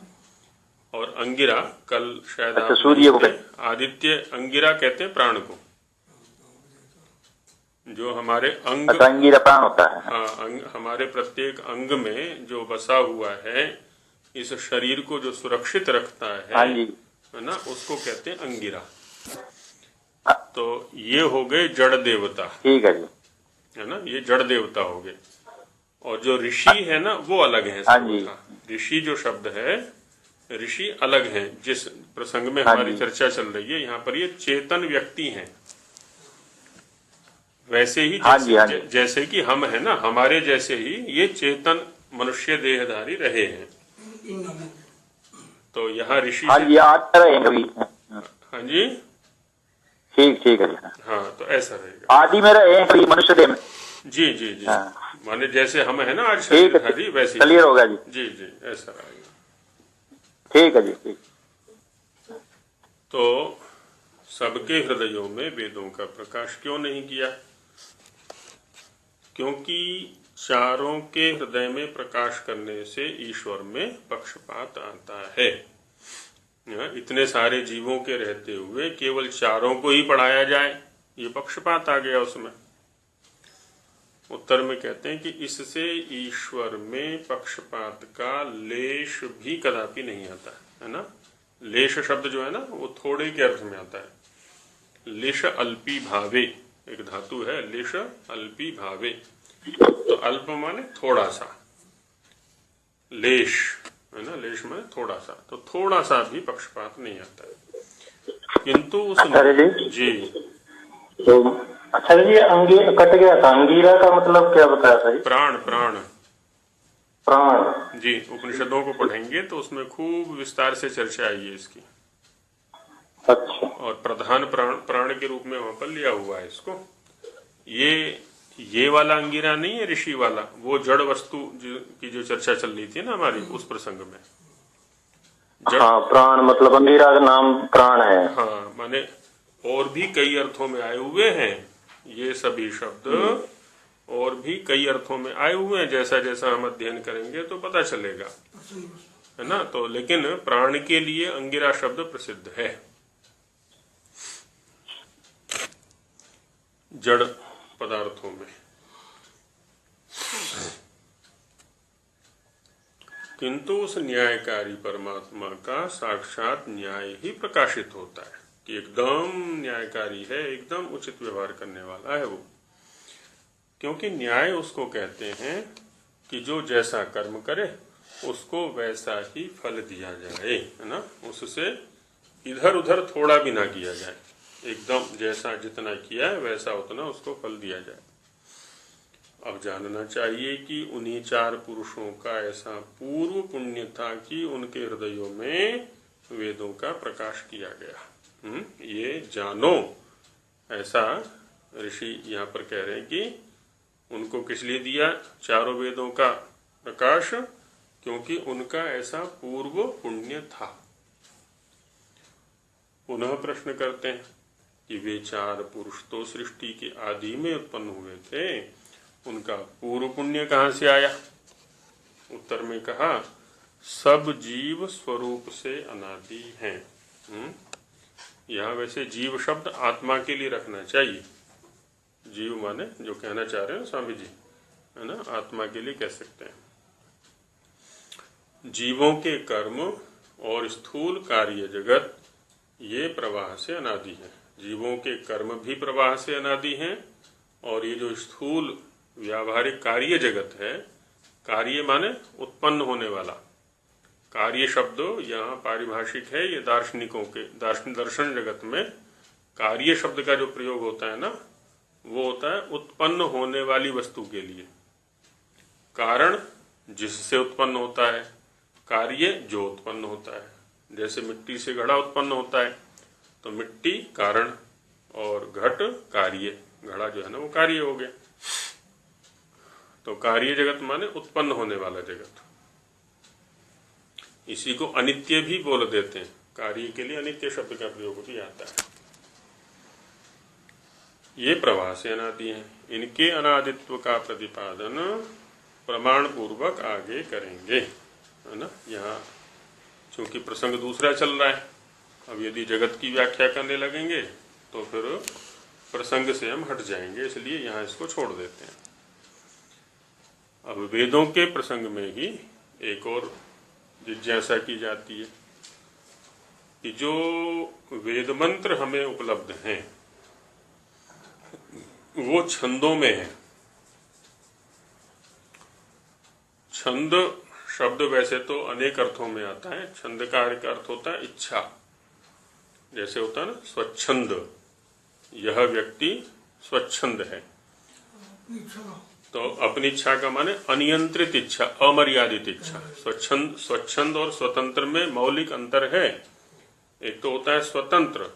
और अंगिरा, कल शायद अच्छा, आप सूर्य को आदित्य अंगिरा कहते हैं प्राण को, जो हमारे अंग, अच्छा, अंगिरा प्राण होता है। हाँ हमारे प्रत्येक अंग में जो बसा हुआ है, इस शरीर को जो सुरक्षित रखता हाँ जी। है ना, उसको कहते हैं अंगिरा। तो ये हो गए जड़ देवता, ठीक है जी। है ना, ये जड़ देवता हो गए। और जो ऋषि है ना, वो अलग है। हाँ जी। ऋषि जो शब्द है, ऋषि अलग हैं। जिस प्रसंग में हाँ हमारी जी। चर्चा चल रही है, यहाँ पर ये चेतन व्यक्ति हैं। वैसे ही हाँ जी, हाँ जी। जैसे कि हम है ना, हमारे जैसे ही ये चेतन मनुष्य देहधारी रहे हैं। इन नामों तो यहाँ ऋषि हाँ जी, आते रहेंगे अभी। हाँ जी, ठीक है जी। हाँ तो ऐसा रहेगा। आदि में रहे हैं कभी मनुष्य देह में। जी जी जी, हाँ। माने जैसे हम है ना आज ठीक है, शरीरधारी, वैसे क्लियर होगा जी। जी जी, ऐसा रहेगा। ठीक है जी, ठीक। तो सबके हृदयों में वेदों का प्रकाश क्यों नहीं किया? क्योंकि चारों के हृदय में प्रकाश करने से ईश्वर में पक्षपात आता है। इतने सारे जीवों के रहते हुए केवल चारों को ही पढ़ाया जाए, ये पक्षपात आ गया उसमें। उत्तर में कहते हैं कि इससे ईश्वर में पक्षपात का लेश भी कदापि नहीं आता है ना। लेश शब्द जो है ना, वो थोड़े के अर्थ में आता है। लेश अल्पी भावे एक धातु है, लेश अल्पी भावे। तो अल्प माने थोड़ा सा, लेश है ना, लेश माने थोड़ा सा, तो थोड़ा सा भी पक्षपात नहीं आता है। किंतु उस जी तो अच्छा जी, कट गया था, अंगीरा का मतलब क्या बताया था? प्राण, प्राण प्राण। जी, उपनिषदों को पढ़ेंगे तो उसमें खूब विस्तार से चर्चा आई है इसकी। अच्छा। और प्रधान प्राण के रूप में वहां पर लिया हुआ है इसको। ये वाला अंगिरा नहीं है, ऋषि वाला, वो जड़ वस्तु की जो चर्चा चल रही थी ना हमारी उस प्रसंग में। हाँ, प्राण मतलब अंगिरा का नाम प्राण है। हाँ, माने और भी कई अर्थों में आए हुए हैं ये सभी शब्द, और भी कई अर्थों में आए हुए हैं। जैसा जैसा हम अध्ययन करेंगे तो पता चलेगा, है ना। तो लेकिन प्राण के लिए अंगिरा शब्द प्रसिद्ध है। जड़ पदार्थों में। किंतु उस न्यायकारी परमात्मा का साक्षात न्याय ही प्रकाशित होता है कि एकदम न्यायकारी है, एकदम उचित व्यवहार करने वाला है वो। क्योंकि न्याय उसको कहते हैं कि जो जैसा कर्म करे उसको वैसा ही फल दिया जाए, है ना। उससे इधर उधर थोड़ा भी ना किया जाए, एकदम जैसा जितना किया है वैसा उतना उसको फल दिया जाए। अब जानना चाहिए कि उन्हीं चार पुरुषों का ऐसा पूर्व पुण्य था कि उनके हृदयों में वेदों का प्रकाश किया गया। ये जानो, ऐसा ऋषि यहाँ पर कह रहे हैं कि उनको किस लिए दिया चारों वेदों का प्रकाश? क्योंकि उनका ऐसा पूर्व पुण्य था। पुनः प्रश्न करते हैं कि वे चार पुरुष तो सृष्टि के आदि में उत्पन्न हुए थे, उनका पूर्व पुण्य कहाँ से आया? उत्तर में कहा सब जीव स्वरूप से अनादि हैं। यहाँ वैसे जीव शब्द आत्मा के लिए रखना चाहिए। जीव माने जो कहना चाह रहे हैं स्वामी जी, है ना, आत्मा के लिए कह सकते हैं। जीवों के कर्म और स्थूल कार्य जगत ये प्रवाह से अनादि है। जीवों के कर्म भी प्रवाह से अनादि हैं, और ये जो स्थूल व्यावहारिक कार्य जगत है, कार्य माने उत्पन्न होने वाला, कार्य शब्द यहाँ पारिभाषिक है। ये दार्शनिकों के दर्शन जगत में कार्य शब्द का जो प्रयोग होता है ना, वो होता है उत्पन्न होने वाली वस्तु के लिए। कारण जिससे उत्पन्न होता है, कार्य जो उत्पन्न होता है। जैसे मिट्टी से घड़ा उत्पन्न होता है, तो मिट्टी कारण और घट कार्य, घड़ा जो है ना वो कार्य हो गया। तो कार्य जगत माने उत्पन्न होने वाला जगत। इसी को अनित्य भी बोल देते हैं, कार्य के लिए अनित्य शब्द का प्रयोग भी आता है। ये प्रवाह से अनादि हैं। इनके अनादित्व का प्रतिपादन प्रमाण पूर्वक आगे करेंगे, है ना। यहाँ चूंकि प्रसंग दूसरा चल रहा है, अब यदि जगत की व्याख्या करने लगेंगे तो फिर प्रसंग से हम हट जाएंगे, इसलिए यहाँ इसको छोड़ देते हैं। अब वेदों के प्रसंग में ही एक और जिज्ञासा की जाती है कि जो वेद मंत्र हमें उपलब्ध हैं वो छंदों में है। छंद शब्द वैसे तो अनेक अर्थों में आता है। छंद का अर्थ होता है इच्छा। जैसे होता है ना स्वच्छंद, यह व्यक्ति स्वच्छंद है। तो अपनी इच्छा का माने अनियंत्रित इच्छा, अमर्यादित इच्छा। स्वच्छंद और स्वतंत्र में मौलिक अंतर है। एक तो होता है स्वतंत्र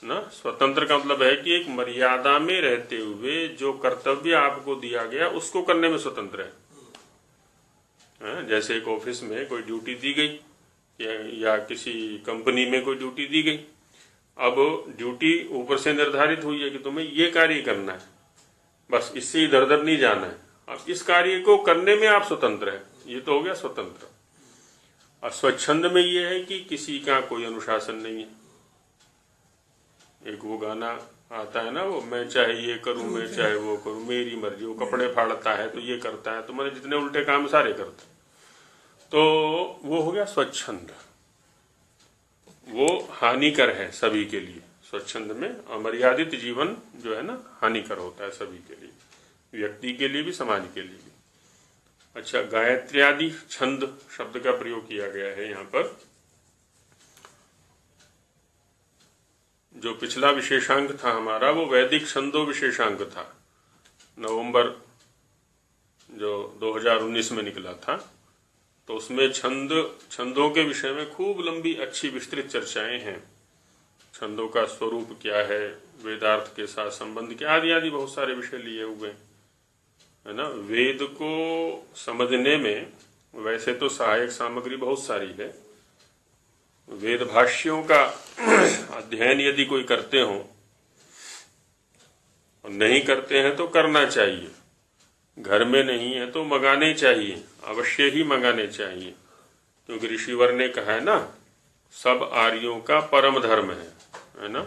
ना, स्वतंत्र का मतलब है कि एक मर्यादा में रहते हुए जो कर्तव्य आपको दिया गया उसको करने में स्वतंत्र है। जैसे एक ऑफिस में कोई ड्यूटी दी गई या किसी कंपनी में कोई ड्यूटी दी गई। अब ड्यूटी ऊपर से निर्धारित हुई है कि तुम्हें ये कार्य करना है, बस इससे इधर उधर नहीं जाना है। अब इस कार्य को करने में आप स्वतंत्र है, ये तो हो गया स्वतंत्र। और स्वच्छंद में ये है कि किसी का कोई अनुशासन नहीं है। एक वो गाना आता है ना, वो मैं चाहे ये करूं, मैं चाहे वो करूं, मेरी मर्जी। वो कपड़े फाड़ता है तो ये करता है, तो मैंने जितने उल्टे काम सारे करते। तो वो हो गया स्वच्छंद, वो हानिकर है सभी के लिए। स्वच्छंद में अमर्यादित जीवन जो है ना हानिकर होता है सभी के लिए, व्यक्ति के लिए भी समाज के लिए भी। अच्छा, गायत्री आदि छंद शब्द का प्रयोग किया गया है यहाँ पर। जो पिछला विशेषांक था हमारा वो वैदिक छंदो विशेषांक था, नवंबर जो 2019 में निकला था। तो उसमें छंदों के विषय में खूब लंबी अच्छी विस्तृत चर्चाएं हैं। छंदों का स्वरूप क्या है, वेदार्थ के साथ संबंध क्या, आदि आदि बहुत सारे विषय लिए हुए है ना। वेद को समझने में वैसे तो सहायक सामग्री बहुत सारी है। वेद भाष्यों का अध्ययन यदि कोई करते हो और नहीं करते हैं तो करना चाहिए। घर में नहीं है तो मंगाने चाहिए, अवश्य ही मंगाने चाहिए। क्योंकि ऋषिवर ने कहा है ना, सब आर्यों का परम धर्म है ना।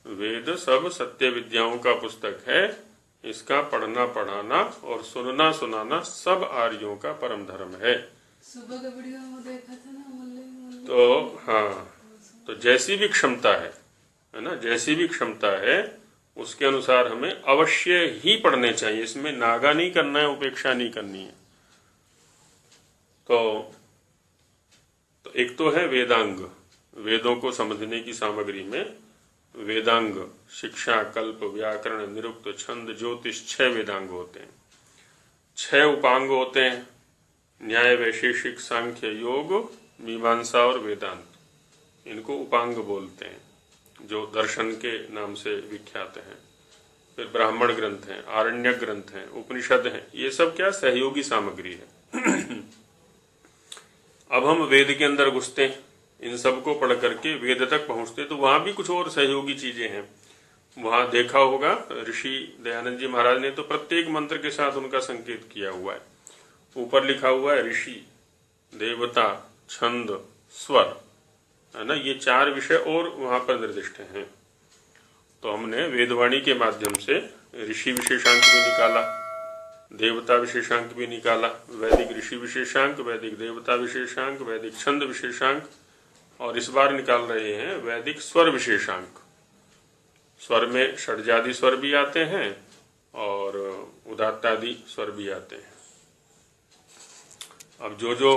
वेद सब सत्य विद्याओं का पुस्तक है। इसका पढ़ना पढ़ाना और सुनना सुनाना सब आर्यों का परम धर्म है। सुबह का वीडियो में देखा था ना, तो हाँ, तो जैसी भी क्षमता है ना, जैसी भी क्षमता है उसके अनुसार हमें अवश्य ही पढ़ने चाहिए। इसमें नागा नहीं करना है, उपेक्षा नहीं करनी है। तो एक तो है वेदांग, वेदों को समझने की सामग्री में वेदांग शिक्षा, कल्प, व्याकरण, निरुक्त, छंद, ज्योतिष 6 वेदांग होते हैं। 6 उपांग होते हैं, न्याय, वैशेषिक, सांख्य, योग, मीमांसा और वेदांत। इनको उपांग बोलते हैं, जो दर्शन के नाम से विख्यात हैं। फिर ब्राह्मण ग्रंथ हैं, आरण्यक ग्रंथ हैं, उपनिषद हैं। ये सब क्या सहयोगी सामग्री है। अब हम वेद के अंदर घुसते हैं, इन सबको पढ़ करके वेद तक पहुंचते, तो वहां भी कुछ और सहयोगी चीजें हैं। वहां देखा होगा ऋषि दयानंद जी महाराज ने तो प्रत्येक मंत्र के साथ उनका संकेत किया हुआ है। ऊपर लिखा हुआ है ऋषि, देवता, छंद, स्वर, है ना। ये 4 विषय और वहां पर निर्दिष्ट हैं। तो हमने वेदवाणी के माध्यम से ऋषि विशेषांक भी निकाला, देवता विशेषांक भी निकाला, वैदिक ऋषि विशेषांक, वैदिक देवता विशेषांक, वैदिक छंद विशेषांक और इस बार निकाल रहे हैं वैदिक स्वर विशेषांक। स्वर में षड्जादि स्वर भी आते हैं और उदात्तादि स्वर भी आते हैं। अब जो जो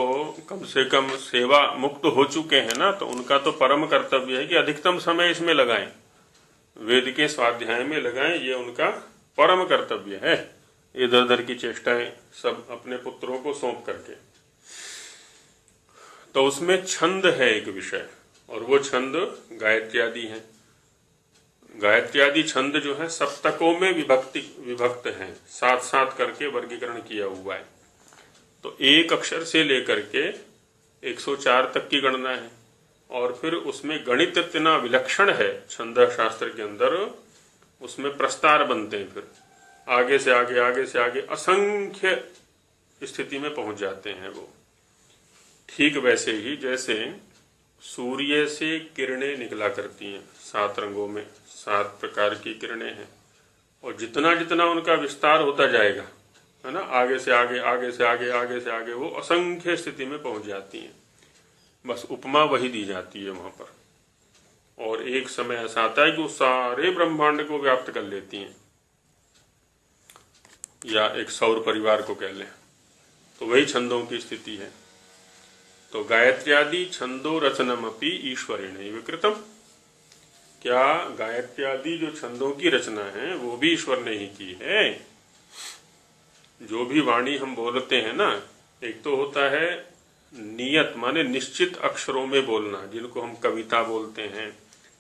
कम से कम सेवा मुक्त हो चुके हैं ना, तो उनका तो परम कर्तव्य है कि अधिकतम समय इसमें लगाएं, वेद के स्वाध्याय में लगाएं। ये उनका परम कर्तव्य है, इधर उधर की चेष्टाएं सब अपने पुत्रों को सौंप करके। तो उसमें छंद है एक विषय, और वो छंद गायत्र्यादि है। गायत्र्यादि छंद जो है सप्तकों में विभक्त हैं, साथ साथ करके वर्गीकरण किया हुआ है। तो एक अक्षर से लेकर के 104 तक की गणना है, और फिर उसमें गणित इतना विलक्षण है छंद शास्त्र के अंदर, उसमें प्रस्तार बनते हैं, फिर आगे से आगे असंख्य स्थिति में पहुंच जाते हैं वो। ठीक वैसे ही जैसे सूर्य से किरणें निकला करती हैं, 7 रंगों में 7 प्रकार की किरणें हैं, और जितना जितना उनका विस्तार होता जाएगा, है ना, आगे से आगे वो असंख्य स्थिति में पहुंच जाती हैं। बस उपमा वही दी जाती है वहां पर, और एक समय ऐसा आता है कि वो सारे ब्रह्मांड को व्याप्त कर लेती हैं, या एक सौर परिवार को कह लें, तो वही छंदों की स्थिति है। तो गायत्र्यादि छंदो रचनमपि ईश्वरेण विकृतम, क्या गायत्र्यादि जो छंदों की रचना है वो भी ईश्वर ने ही की है। जो भी वाणी हम बोलते हैं ना, एक तो होता है नियत माने निश्चित अक्षरों में बोलना, जिनको हम कविता बोलते हैं,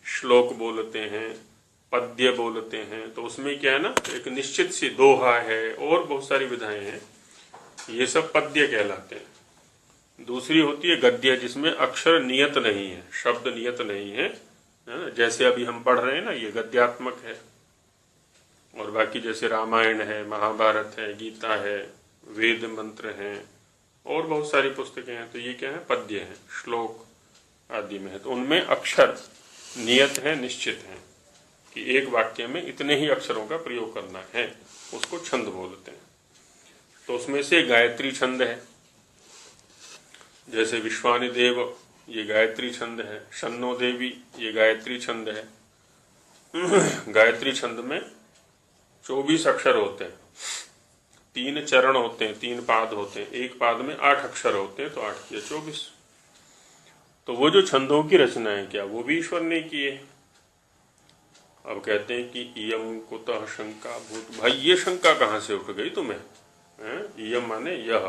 श्लोक बोलते हैं, पद्य बोलते हैं। तो उसमें क्या है ना, एक निश्चित सी दोहा है और बहुत सारी विधाएं हैं, ये सब पद्य कहलाते हैं। दूसरी होती है गद्य, जिसमें अक्षर नियत नहीं है, शब्द नियत नहीं है, जैसे अभी हम पढ़ रहे हैं ना, ये गद्यात्मक है। और बाकी जैसे रामायण है, महाभारत है, गीता है, वेद मंत्र हैं, और बहुत सारी पुस्तकें हैं, तो ये क्या है, पद्य हैं, श्लोक आदि में है। तो उनमें अक्षर नियत है, निश्चित है कि एक वाक्य में इतने ही अक्षरों का प्रयोग करना है, उसको छंद बोलते हैं। तो उसमें से गायत्री छंद है, जैसे विश्वानि देव, ये गायत्री छंद है। शन्नो देवी, ये गायत्री छंद है। गायत्री छंद में 24 अक्षर होते हैं, 3 चरण होते हैं, 3 पाद होते हैं, एक पाद में 8 अक्षर होते हैं, तो 8 किया 24। तो वो जो छंदों की रचना है, क्या वो भी ईश्वर ने की है। अब कहते हैं कि इयम कुतः शंका भूत, भाई ये शंका कहाँ से उठ गई तुम्हें। इयम माने यह,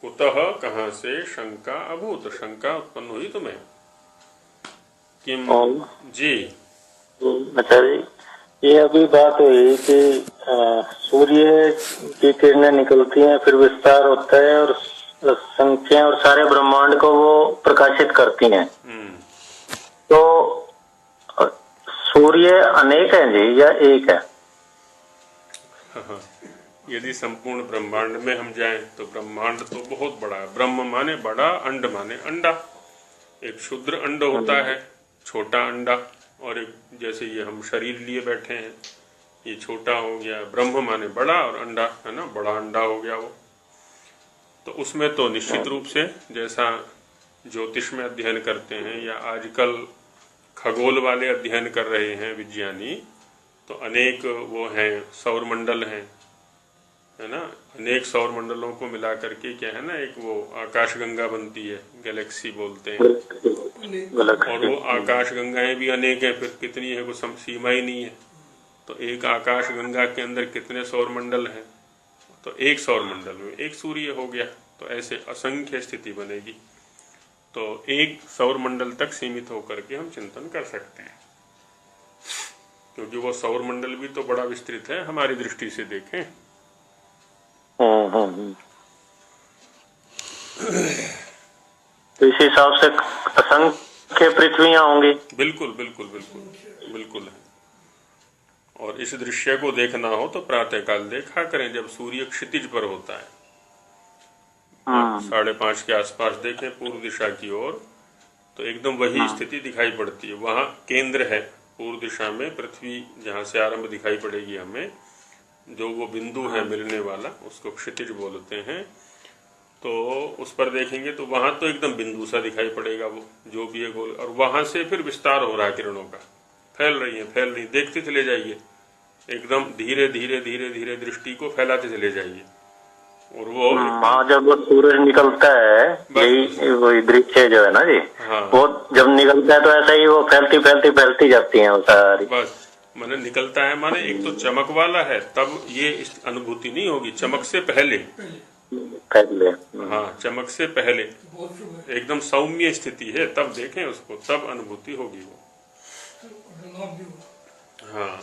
कुतः कहाँ से, शंका अभूत, शंका उत्पन्न हुई तुम्हें। किम जी। अच्छा जी, ये अभी बात हुई कि सूर्य की किरणें निकलती हैं, फिर विस्तार होता है और संख्या और सारे ब्रह्मांड को वो प्रकाशित करती हैं। तो सूर्य अनेक है जी या एक है। यदि संपूर्ण ब्रह्मांड में हम जाएं तो ब्रह्मांड तो बहुत बड़ा है। ब्रह्म माने बड़ा, अंड माने अंडा। एक क्षुद्र अंड होता है, छोटा अंडा, और एक जैसे ये हम शरीर लिए बैठे हैं, ये छोटा हो गया। ब्रह्म माने बड़ा और अंडा, है ना, बड़ा अंडा हो गया वो। तो उसमें तो निश्चित रूप से जैसा ज्योतिष में अध्ययन करते हैं, या आजकल खगोल वाले अध्ययन कर रहे हैं विज्ञानी, तो अनेक वो हैं सौर मंडल हैं, है ना। अनेक सौर मंडलों को मिला करके क्या है ना, एक वो आकाश गंगा बनती है, गैलेक्सी बोलते हैं। और वो आकाश गंगाएं भी अनेक हैं, फिर कितनी है वो सीमा ही नहीं है। तो एक आकाश गंगा के अंदर कितने सौर मंडल हैं, तो एक सौर मंडल में एक सूर्य हो गया। तो ऐसे असंख्य स्थिति बनेगी। तो एक सौर मंडल तक सीमित होकर के हम चिंतन कर सकते हैं, क्योंकि वो सौर मंडल भी तो बड़ा विस्तृत है हमारी दृष्टि से देखें। तो इस हिसाब से असंख्य पृथ्वियां होंगी। बिल्कुल बिल्कुल बिल्कुल बिल्कुल है। और इस दृश्य को देखना हो तो प्रातःकाल देखा करें, जब सूर्य क्षितिज पर होता है। 5:30 के आसपास देखें पूर्व दिशा की ओर, तो एकदम वही स्थिति दिखाई पड़ती है। वहां केंद्र है पूर्व दिशा में, पृथ्वी जहां से आरंभ दिखाई पड़ेगी हमें, जो वो बिंदु है मिलने वाला, उसको क्षितिज बोलते हैं। तो उस पर देखेंगे तो वहां तो एकदम बिंदु सा दिखाई पड़ेगा वो जो भी है गोल, और वहां से फिर विस्तार हो रहा है किरणों का, फैल रही, देखते चले जाइए, एकदम धीरे धीरे धीरे धीरे दृष्टि को फैलाते चले जाइए। और वो हाँ, जब वो सूरज निकलता है, यही वही दृश्य जो है ना जी, हाँ, वो जब निकलता है तो ऐसा ही वो फैलती जाती है वो सारी। बस माने निकलता है, माने एक तो चमक वाला है, तब ये अनुभूति नहीं होगी, चमक से पहले। हाँ, चमक से पहले एकदम सौम्य स्थिति है, तब देखें उसको, तब अनुभूति होगी वो। हाँ,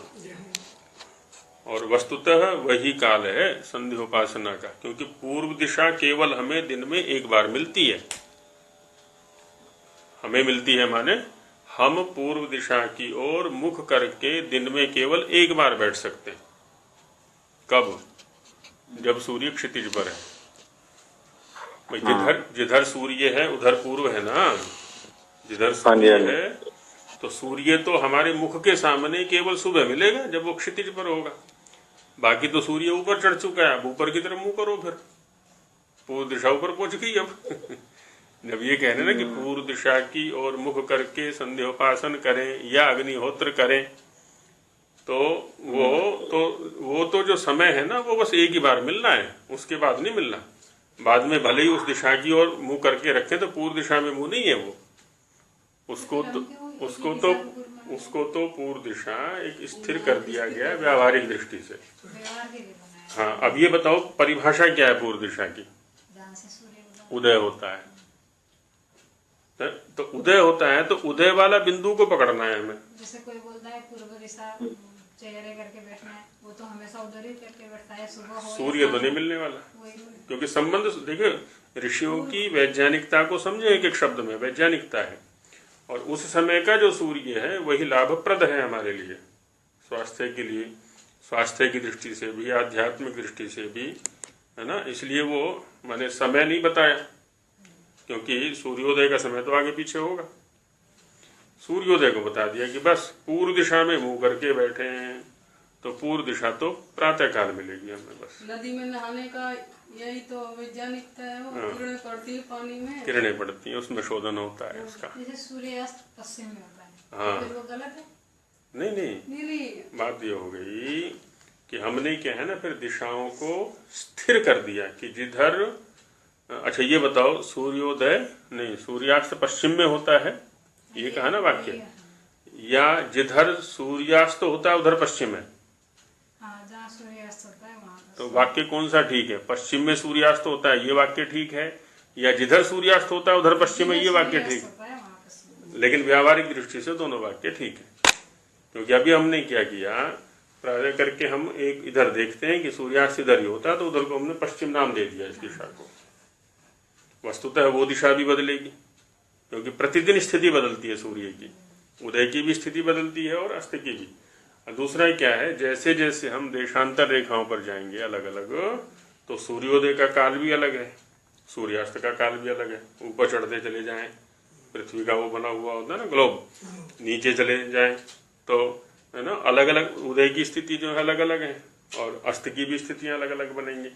और वस्तुतः वही काल है संध्योपासना का, क्योंकि पूर्व दिशा केवल हमें दिन में एक बार मिलती है। हमें मिलती है माने हम पूर्व दिशा की ओर मुख करके दिन में केवल एक बार बैठ सकते हैं। कब? जब सूर्य क्षितिज पर है। भाई जिधर सूर्य है उधर पूर्व है ना, जिधर सूर्य है तो सूर्य तो हमारे मुख के सामने केवल सुबह मिलेगा जब वो क्षितिज पर होगा। बाकी तो सूर्य ऊपर चढ़ चुका है, अब ऊपर की तरफ मुंह करो, फिर पूर्व दिशा ऊपर पहुंच गई। अब जब ये कह रहे ना कि पूर्व दिशा की ओर मुख करके संध्योपासन करें या अग्निहोत्र करें, तो वो तो जो समय है ना वो बस एक ही बार मिलना है, उसके बाद नहीं मिलना। बाद में भले ही उस दिशा की ओर मुंह करके रखें तो पूर्व दिशा में मुंह नहीं है वो, उसको तो पूर्व दिशा एक स्थिर कर दिया गया व्यावहारिक दृष्टि से। हाँ, अब ये बताओ परिभाषा क्या है पूर्व दिशा की? उदय होता है, तो उदय होता है तो उदय वाला बिंदु को पकड़ना है हमें। जैसे कोई बोलता है पूर्व दिशा चेहरे करके बैठना है, वो तो हमेशा उधर ही करके बैठता है, सुबह हो सूर्य तो नहीं मिलने वाला, क्योंकि संबंध देखिए ऋषियों की वैज्ञानिकता को समझे, एक एक शब्द में वैज्ञानिकता है, और उस समय का जो सूर्य है वही लाभप्रद है हमारे लिए, स्वास्थ्य के लिए, स्वास्थ्य की दृष्टि से भी, आध्यात्मिक दृष्टि से भी, है ना। इसलिए वो मैंने समय नहीं बताया, क्योंकि सूर्योदय का समय तो आगे पीछे होगा। सूर्योदय को बता दिया कि बस पूर्व दिशा में मुंह करके बैठे हैं, तो पूर्व दिशा तो प्रातः काल मिलेगी हमें। बस नदी में नहाने का यही तो वैज्ञानिकता है, वो किरणें पड़ती है पानी में, किरणें पड़ती हैं, उसमें शोधन होता है उसका। जैसे सूर्यास्त पश्चिम में होता है, हाँ, फिर वो गलत है? नहीं, बात ये हो गई कि हमने क्या है ना फिर दिशाओं को स्थिर कर दिया कि जिधर, अच्छा ये बताओ सूर्योदय नहीं सूर्यास्त पश्चिम में होता है, ये कहा ना वाक्य, या जिधर सूर्यास्त होता है उधर पश्चिम है? हाँ, जहाँ सूर्यास्त होता है वहाँ। तो वाक्य कौन सा ठीक है? पश्चिम में सूर्यास्त होता है ये वाक्य ठीक है, या जिधर सूर्यास्त होता है उधर पश्चिम है ये वाक्य ठीक है? लेकिन व्यावहारिक दृष्टि से दोनों वाक्य ठीक है, क्योंकि अभी हमने क्या किया, प्राय करके हम एक इधर देखते हैं कि सूर्यास्त इधर ही होता है, तो उधर को हमने पश्चिम नाम दे दिया इस दिशा को। वस्तुतः वो दिशा भी बदलेगी, क्योंकि प्रतिदिन स्थिति बदलती है सूर्य की, उदय की भी स्थिति बदलती है और अस्त की भी। और दूसरा क्या है, जैसे जैसे हम देशांतर रेखाओं पर जाएंगे अलग अलग, तो सूर्योदय का काल भी अलग है, सूर्यास्त का काल भी अलग है। ऊपर चढ़ते चले जाएं, पृथ्वी का वो बना हुआ होता है ना ग्लोब, नीचे चले जाएं तो है ना अलग अलग उदय की स्थिति जो है अलग अलग है, और अस्त की भी स्थितियां अलग अलग बनेंगी।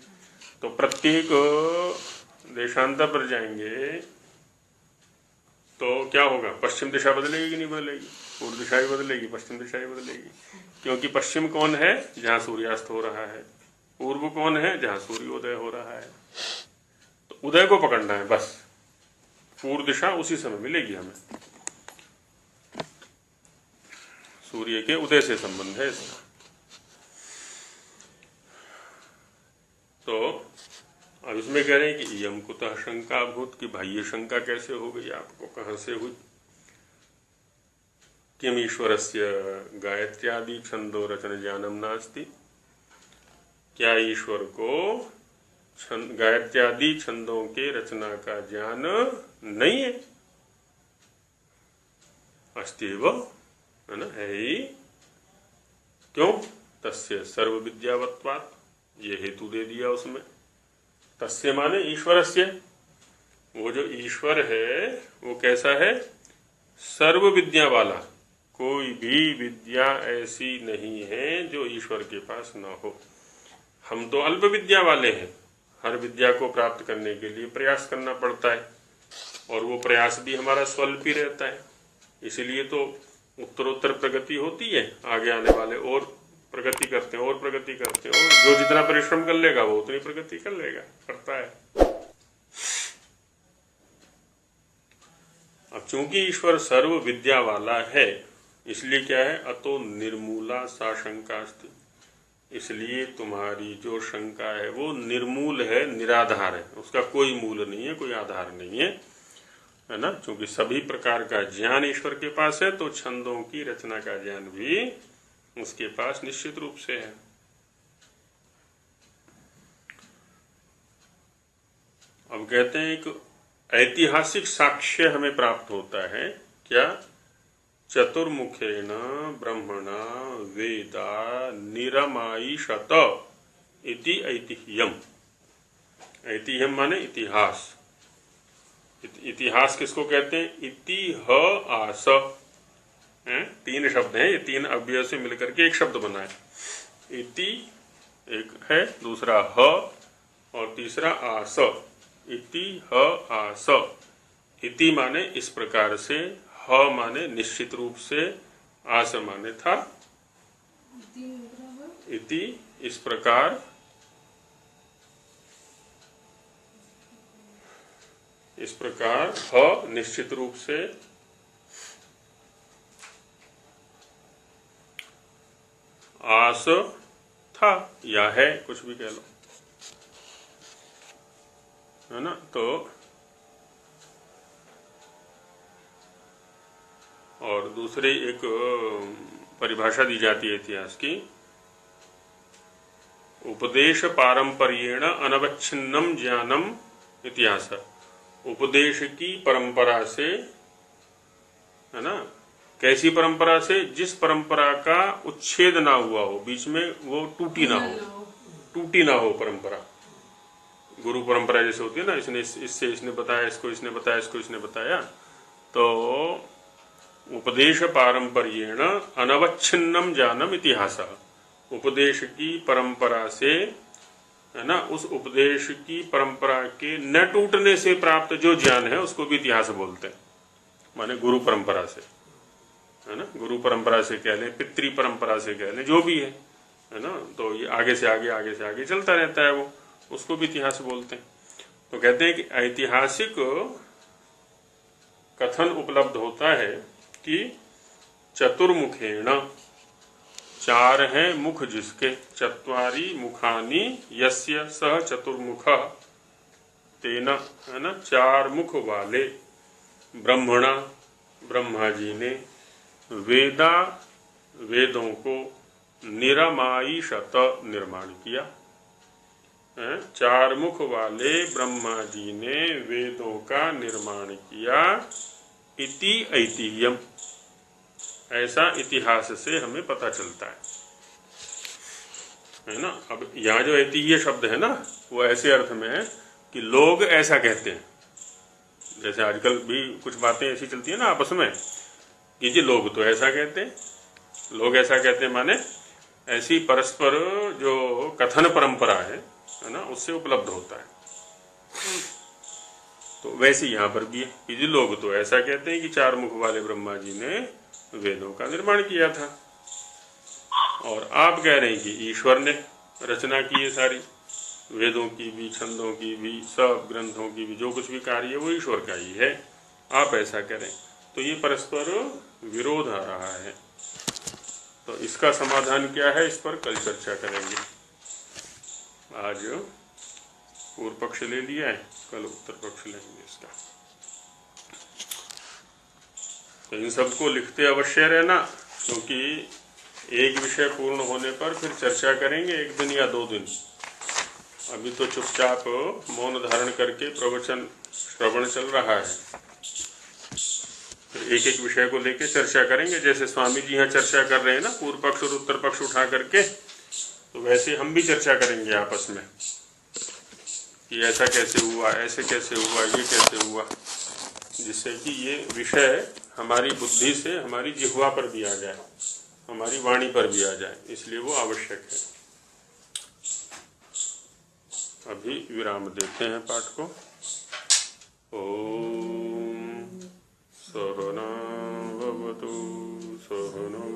तो प्रत्येक देशांतर पर जाएंगे तो क्या होगा, पश्चिम दिशा बदलेगी कि नहीं बदलेगी? पूर्व दिशा ही बदलेगी, पश्चिम दिशा ही बदलेगी, क्योंकि पश्चिम कौन है? जहाँ सूर्यास्त हो रहा है। पूर्व कौन है? जहाँ सूर्योदय हो रहा है। तो उदय को पकड़ना है बस, पूर्व दिशा उसी समय मिलेगी हमें, सूर्य के उदय से संबंध है इसका। तो अब इसमें कह रहे हैं कि यम कुतः शंका भूत, कि भाई ये शंका कैसे हो गई आपको, कहां से हुई? किम ईश्वरस्य गायत्र्यादि छंदो रचन ज्ञानम नास्ति, क्या ईश्वर को गायत्र्यादि छंदों के रचना का ज्ञान नहीं है? अस्तिव, है ना, है ही। क्यों? तस्य सर्व विद्यावत्वात्, ये हेतु दे दिया उसमें। तस्य माने ईश्वरस्य, वो जो ईश्वर है वो कैसा है? सर्व विद्या वाला, कोई भी विद्या ऐसी नहीं है जो ईश्वर के पास ना हो। हम तो अल्प विद्या वाले हैं, हर विद्या को प्राप्त करने के लिए प्रयास करना पड़ता है, और वो प्रयास भी हमारा स्वल्प ही रहता है। इसीलिए तो उत्तरोत्तर प्रगति होती है, आगे आने वाले और प्रगति करते हैं और प्रगति करते हैं, और जो जितना परिश्रम कर लेगा वो उतनी प्रगति कर लेगा, करता है। अब चूंकि ईश्वर सर्व विद्या वाला है, इसलिए क्या है, अतो निर्मूला सा शंकास्ति, इसलिए तुम्हारी जो शंका है वो निर्मूल है, निराधार है, उसका कोई मूल नहीं है, कोई आधार नहीं है, है ना। क्योंकि सभी प्रकार का ज्ञान ईश्वर के पास है, तो छंदों की रचना का ज्ञान भी उसके पास निश्चित रूप से है। अब कहते हैं एक ऐतिहासिक साक्ष्य हमें प्राप्त होता है, क्या, चतुर्मुखेन ब्रह्मणा वेदा निरमायिषत इति ऐतिह्यम। ऐतिह्यम माने इतिहास। इतिहास किसको कहते हैं, इतिहास, तीन शब्द हैं, ये तीन अव्यय से मिलकर के एक शब्द बना है। इति एक है, दूसरा ह और तीसरा आस। इतिहास, इति माने इस प्रकार से, ह माने निश्चित रूप से, आस माने था, इति इस प्रकार, इस प्रकार, ह निश्चित रूप से, आस था या है, कुछ भी कह लो, है ना। तो और दूसरी एक परिभाषा दी जाती है इतिहास की, उपदेश पारंपर्येण अनवच्छिन्नम ज्ञानम इतिहास। उपदेश की परंपरा से, है ना, कैसी परंपरा से, जिस परंपरा का उच्छेद ना हुआ हो, बीच में वो टूटी ना हो परंपरा। गुरु परंपरा जैसे होती है ना, इससे इसने बताया, इसको इसने बताया, इसको इसने बताया, तो उपदेश पारंपर्येण अनवच्छिन्नम ज्ञानम इतिहास। उपदेश की परंपरा से, है ना, उस उपदेश की परंपरा के न टूटने से प्राप्त जो ज्ञान है उसको भी इतिहास बोलते हैं, माने गुरु परंपरा से, है ना। गुरु परंपरा से कह लें, पितृ परंपरा से कह लें, जो भी है ना, तो ये आगे से आगे चलता रहता है, वो उसको भी इतिहास बोलते हैं। तो कहते हैं कि ऐतिहासिक कथन उपलब्ध होता है कि चतुर्मुखेण, चार हैं मुख जिसके, चत्वारि मुखानि यस्य सह चतुर्मुख तेन, है ना, चार मुख वाले ब्रह्मणा, ब्रह्मा जी ने, वेदों को निरमायिषत निर्माण किया। चार मुख वाले ब्रह्मा जी ने वेदों का निर्माण किया, इति ऐतिह्यम, ऐसा इतिहास से हमें पता चलता है ना। अब यहाँ जो ऐतिह्य शब्द है ना, वो ऐसे अर्थ में है कि लोग ऐसा कहते हैं। जैसे आजकल भी कुछ बातें ऐसी चलती है ना आपस में कि जी लोग तो ऐसा कहते हैं, लोग ऐसा कहते हैं माने ऐसी परस्पर जो कथन परंपरा है ना, उससे उपलब्ध होता है। तो वैसे यहाँ पर भी है कि जी लोग तो ऐसा कहते हैं कि चार मुख वाले ब्रह्मा जी ने वेदों का निर्माण किया था, और आप कह रहे हैं कि ईश्वर ने रचना की है सारी, वेदों की भी, छंदों की भी, सब ग्रंथों की भी, जो कुछ भी कार्य है वो ईश्वर का ही है, आप ऐसा करें, तो ये परस्पर विरोध आ रहा है। तो इसका समाधान क्या है, इस पर कल चर्चा करेंगे। आज पूर्व पक्ष ले लिया है, कल उत्तर पक्ष लेंगे इसका। तो इन सबको लिखते अवश्य रहना, क्योंकि एक विषय पूर्ण होने पर फिर चर्चा करेंगे, एक दिन या 2 दिन। अभी तो चुपचाप मौन धारण करके प्रवचन श्रवण चल रहा है, फिर एक एक विषय को लेके चर्चा करेंगे। जैसे स्वामी जी यहाँ चर्चा कर रहे हैं ना, पूर्व पक्ष और उत्तर पक्ष उठा करके, तो वैसे हम भी चर्चा करेंगे आपस में कि ऐसा कैसे हुआ, ऐसे कैसे हुआ, ये कैसे हुआ, जिससे कि ये विषय हमारी बुद्धि से हमारी जिह्वा पर भी आ जाए, हमारी वाणी पर भी आ जाए, इसलिए वो आवश्यक है। अभी विराम देते हैं पाठ को। ओम सहना भवतु सहनौ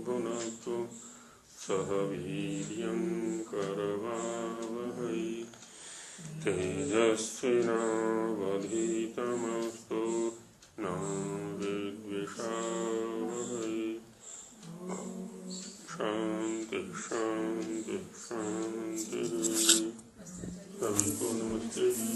भुनक्तु सह वीर्यं करवावहै तेजस्विनावधीतमस्तु मा विद्विषावहै। शांति शांति शांति। सभी को नमस्ते।